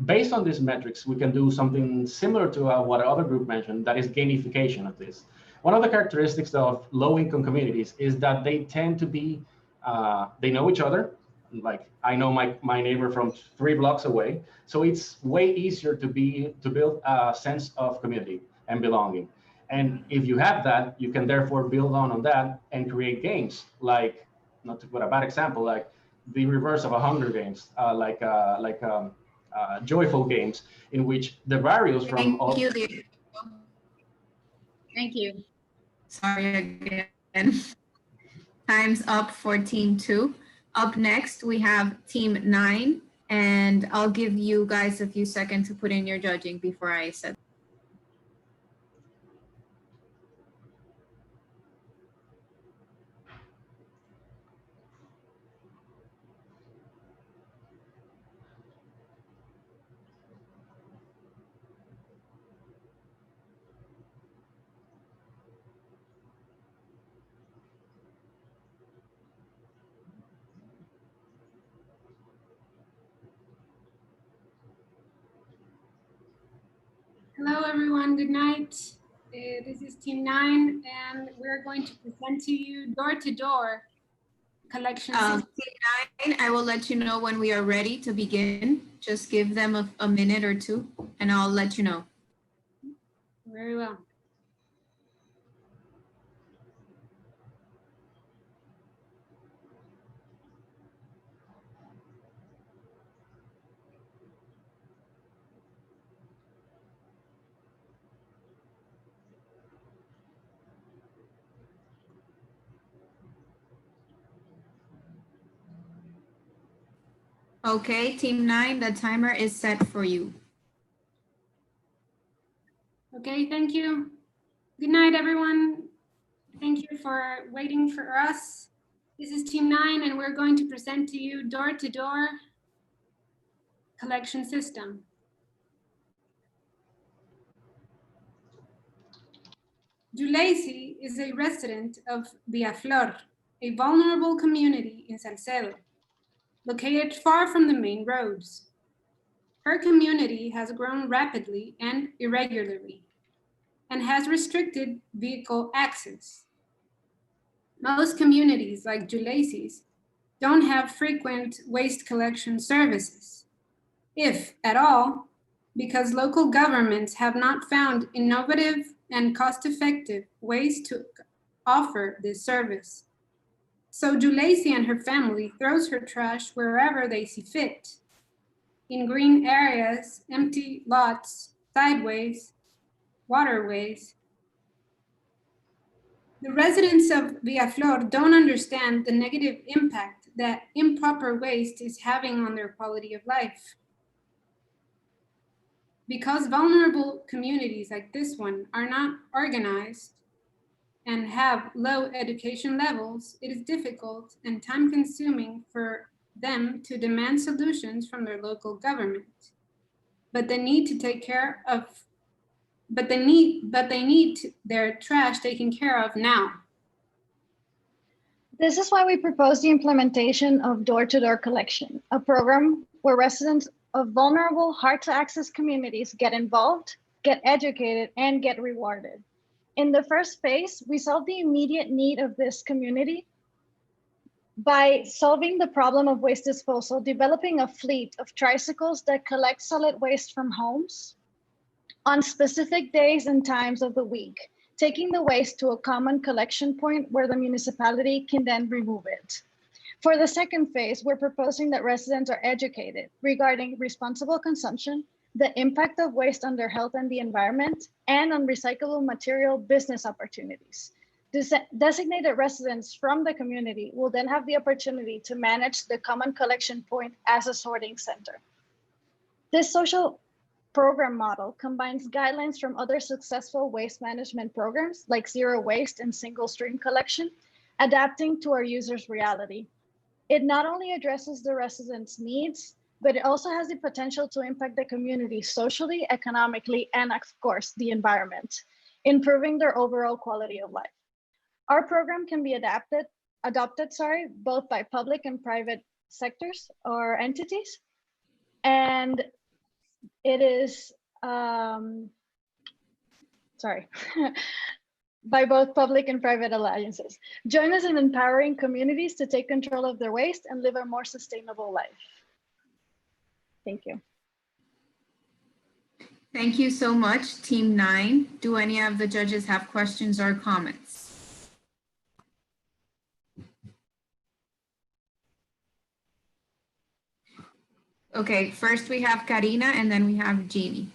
Based on these metrics, we can do something similar to what other group mentioned, that is gamification of this. One of the characteristics of low-income communities is that they tend to be, they know each other. Like I know my neighbor from 3 blocks away. So it's way easier to build a sense of community and belonging. And if you have that, you can therefore build on that and create games like, not to put a bad example, like the reverse of a Hunger Games, joyful games in which the variables from all. Thank you. Sorry again. Time's up for team 2. Up next, we have team 9, and I'll give you guys a few seconds to put in your judging before I said. Hello, everyone. Good night. This is Team 9, and we're going to present to you door-to-door collection. Team 9, I will let you know when we are ready to begin. Just give them a minute or two, and I'll let you know. Very well. Okay, team 9, the timer is set for you. Okay, thank you. Good night, everyone. Thank you for waiting for us. This is Team 9, and we're going to present to you door-to-door collection system. Julacy is a resident of Villaflor, a vulnerable community in Salcedo, located far from the main roads. Her community has grown rapidly and irregularly and has restricted vehicle access. Most communities, like Julacy's, don't have frequent waste collection services, if at all, because local governments have not found innovative and cost-effective ways to offer this service. So Julacy and her family throws her trash wherever they see fit, in green areas, empty lots, sideways, waterways. The residents of Villaflor don't understand the negative impact that improper waste is having on their quality of life. Because vulnerable communities like this one are not organized and have low education levels, it is difficult and time-consuming for them to demand solutions from their local government. But they need to take care of, but they need their trash taken care of now. This is why we propose the implementation of door-to-door collection, a program where residents of vulnerable, hard-to-access communities get involved, get educated, and get rewarded. In the first phase, we solve the immediate need of this community by solving the problem of waste disposal, developing a fleet of tricycles that collect solid waste from homes on specific days and times of the week, taking the waste to a common collection point where the municipality can then remove it. For the second phase, we're proposing that residents are educated regarding responsible consumption, the impact of waste on their health and the environment, and on recyclable material business opportunities. Designated residents from the community will then have the opportunity to manage the common collection point as a sorting center. This social program model combines guidelines from other successful waste management programs like zero waste and single stream collection, adapting to our users' reality. It not only addresses the residents' needs, but it also has the potential to impact the community socially, economically, and of course, the environment, improving their overall quality of life. Our program can be adopted, both by public and private sectors or entities. And it is, by both public and private alliances. Join us in empowering communities to take control of their waste and live a more sustainable life. Thank you. Thank you so much, Team 9. Do any of the judges have questions or comments? Okay, first we have Karina and then we have Jeannie.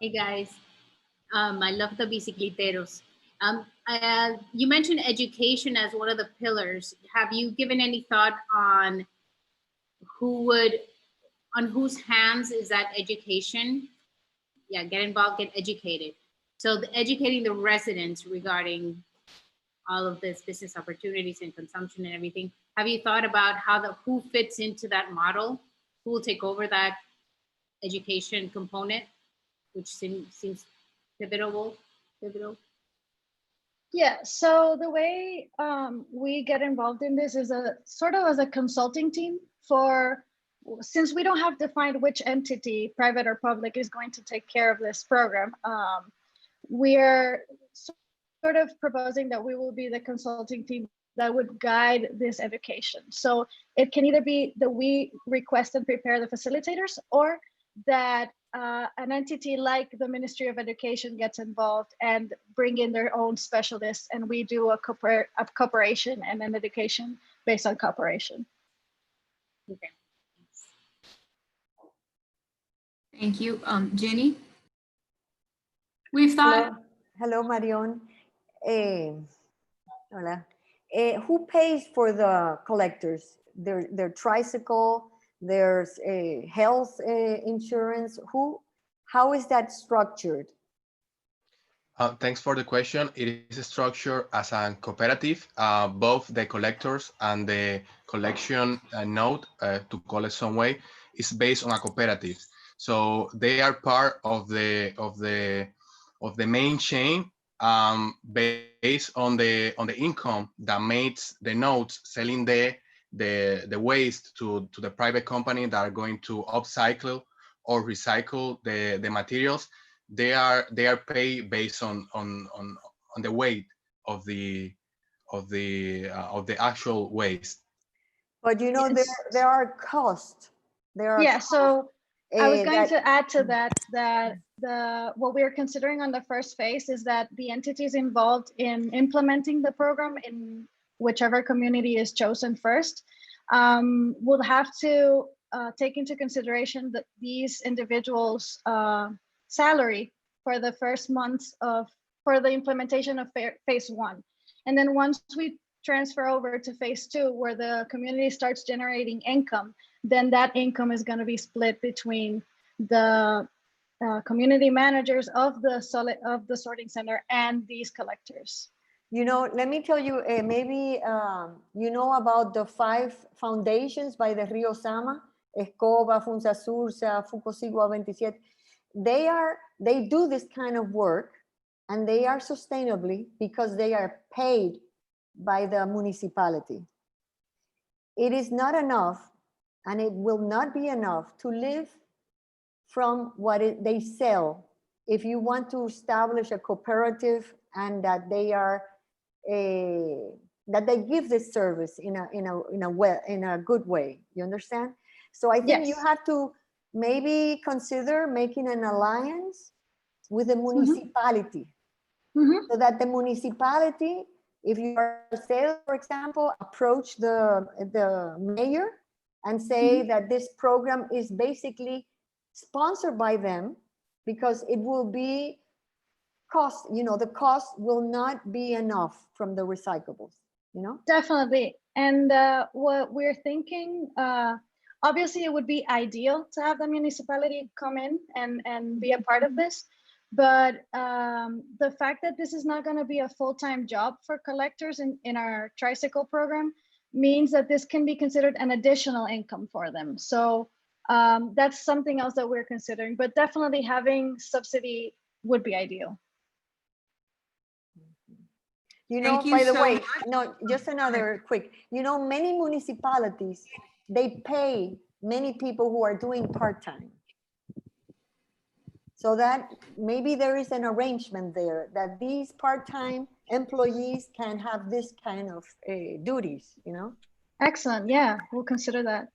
Hey guys, I love the bicicleteros. You mentioned education as one of the pillars. Have you given any thought on whose hands is that education? Yeah, get involved, get educated. So educating the residents regarding all of this business opportunities and consumption and everything. Have you thought about who fits into that model? Who will take over that education component, which seems pivotal? Yeah, so the way we get involved in this is sort of as a consulting team since we don't have defined which entity, private or public, is going to take care of this program. We're sort of proposing that we will be the consulting team that would guide this education. So it can either be that we request and prepare the facilitators, or that an entity like the Ministry of Education gets involved and bring in their own specialists, and we do a cooperation and an education based on cooperation. Okay. Thank you. Jenny? We've thought... Hello, Marion. Hola. Who pays for the collectors? Their tricycle, there's a health insurance. How is that structured? Thanks for the question. It is structured as a cooperative. Both the collectors and the collection node, to call it some way, is based on a cooperative. So they are part of the main chain, based on the income that makes the nodes selling the waste to the private company that are going to upcycle or recycle the materials. They are paid based on the weight of the actual waste. But you know, there are costs. So I was going to add to that what we're considering on the first phase is that the entities involved in implementing the program in whichever community is chosen first will have to take into consideration that these individuals' salary for the first months for the implementation of phase 1. And then once we transfer over to phase 2, where the community starts generating income, then that income is going to be split between the community managers of the sorting center and these collectors. You know, let me tell you, maybe you know about the 5 foundations by the Rio Sama, Escoba, Funza Sursa, Fucosigua 27. They do this kind of work, and they are sustainably because they are paid by the municipality. It is not enough, and it will not be enough to live from what they sell. If you want to establish a cooperative and that they are that they give this service in a good way, you understand? So I think you have to maybe consider making an alliance with the municipality, so that the municipality, if you are a sale, for example, approach the mayor and say that this program is basically sponsored by them, because it will be cost, the cost will not be enough from the recyclables, Definitely. And what we're thinking, obviously it would be ideal to have the municipality come in and be a part of this. But the fact that this is not going to be a full-time job for collectors in our tricycle program means that this can be considered an additional income for them. So that's something else that we're considering, but definitely having subsidy would be ideal. By the way, no, just another quick, many municipalities, they pay many people who are doing part-time. So that maybe there is an arrangement there that these part-time employees can have this kind of duties, Excellent. Yeah, we'll consider that.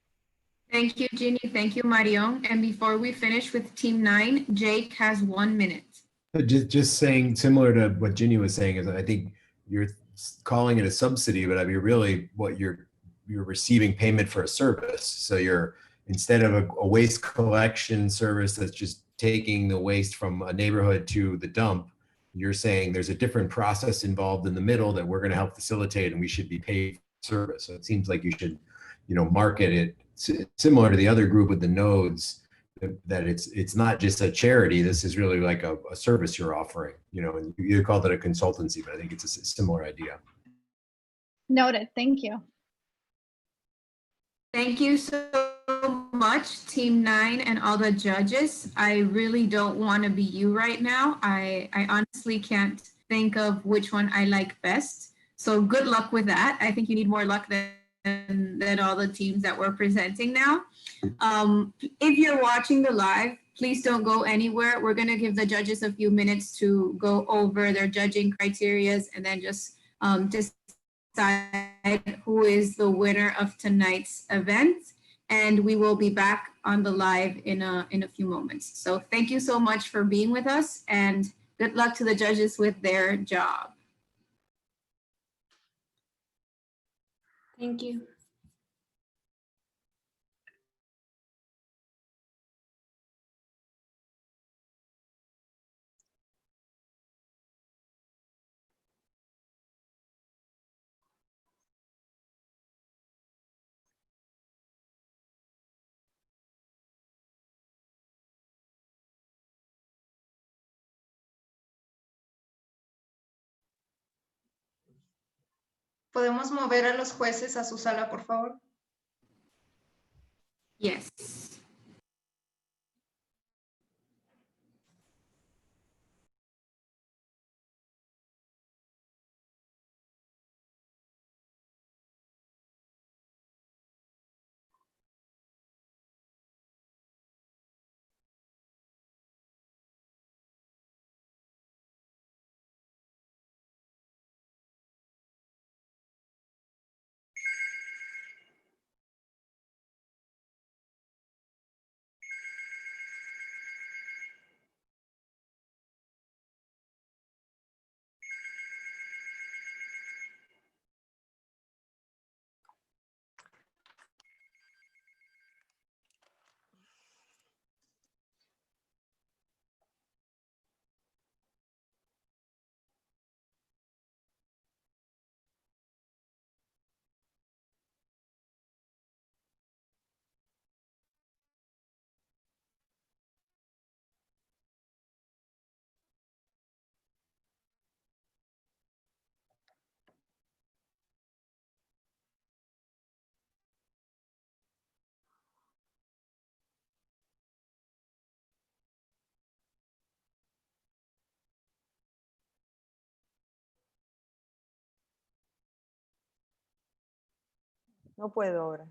Thank you, Ginny. Thank you, Marion. And before we finish with Team 9, Jake has 1 minute. Just saying, similar to what Ginny was saying, is I think you're calling it a subsidy, but I mean, really what you're receiving payment for a service. So you're, instead of a waste collection service that's just taking the waste from a neighborhood to the dump, you're saying there's a different process involved in the middle that we're going to help facilitate, and we should be paid for service. So it seems like you should, market it similar to the other group with the nodes, that it's not just a charity. This is really like a service you're offering, and you called it a consultancy, but I think it's a similar idea. Noted. Thank you. Thank you so much, Team 9 and all the judges. I really don't want to be you right now. I honestly can't think of which one I like best. So good luck with that. I think you need more luck than all the teams that we're presenting now. If you're watching the live, please don't go anywhere. We're going to give the judges a few minutes to go over their judging criterias and then just decide who is the winner of tonight's event. And we will be back on the live in a few moments. So thank you so much for being with us, and good luck to the judges with their job. Thank you. ¿Podemos mover a los jueces a su sala, por favor? Yes. No puedo ahora.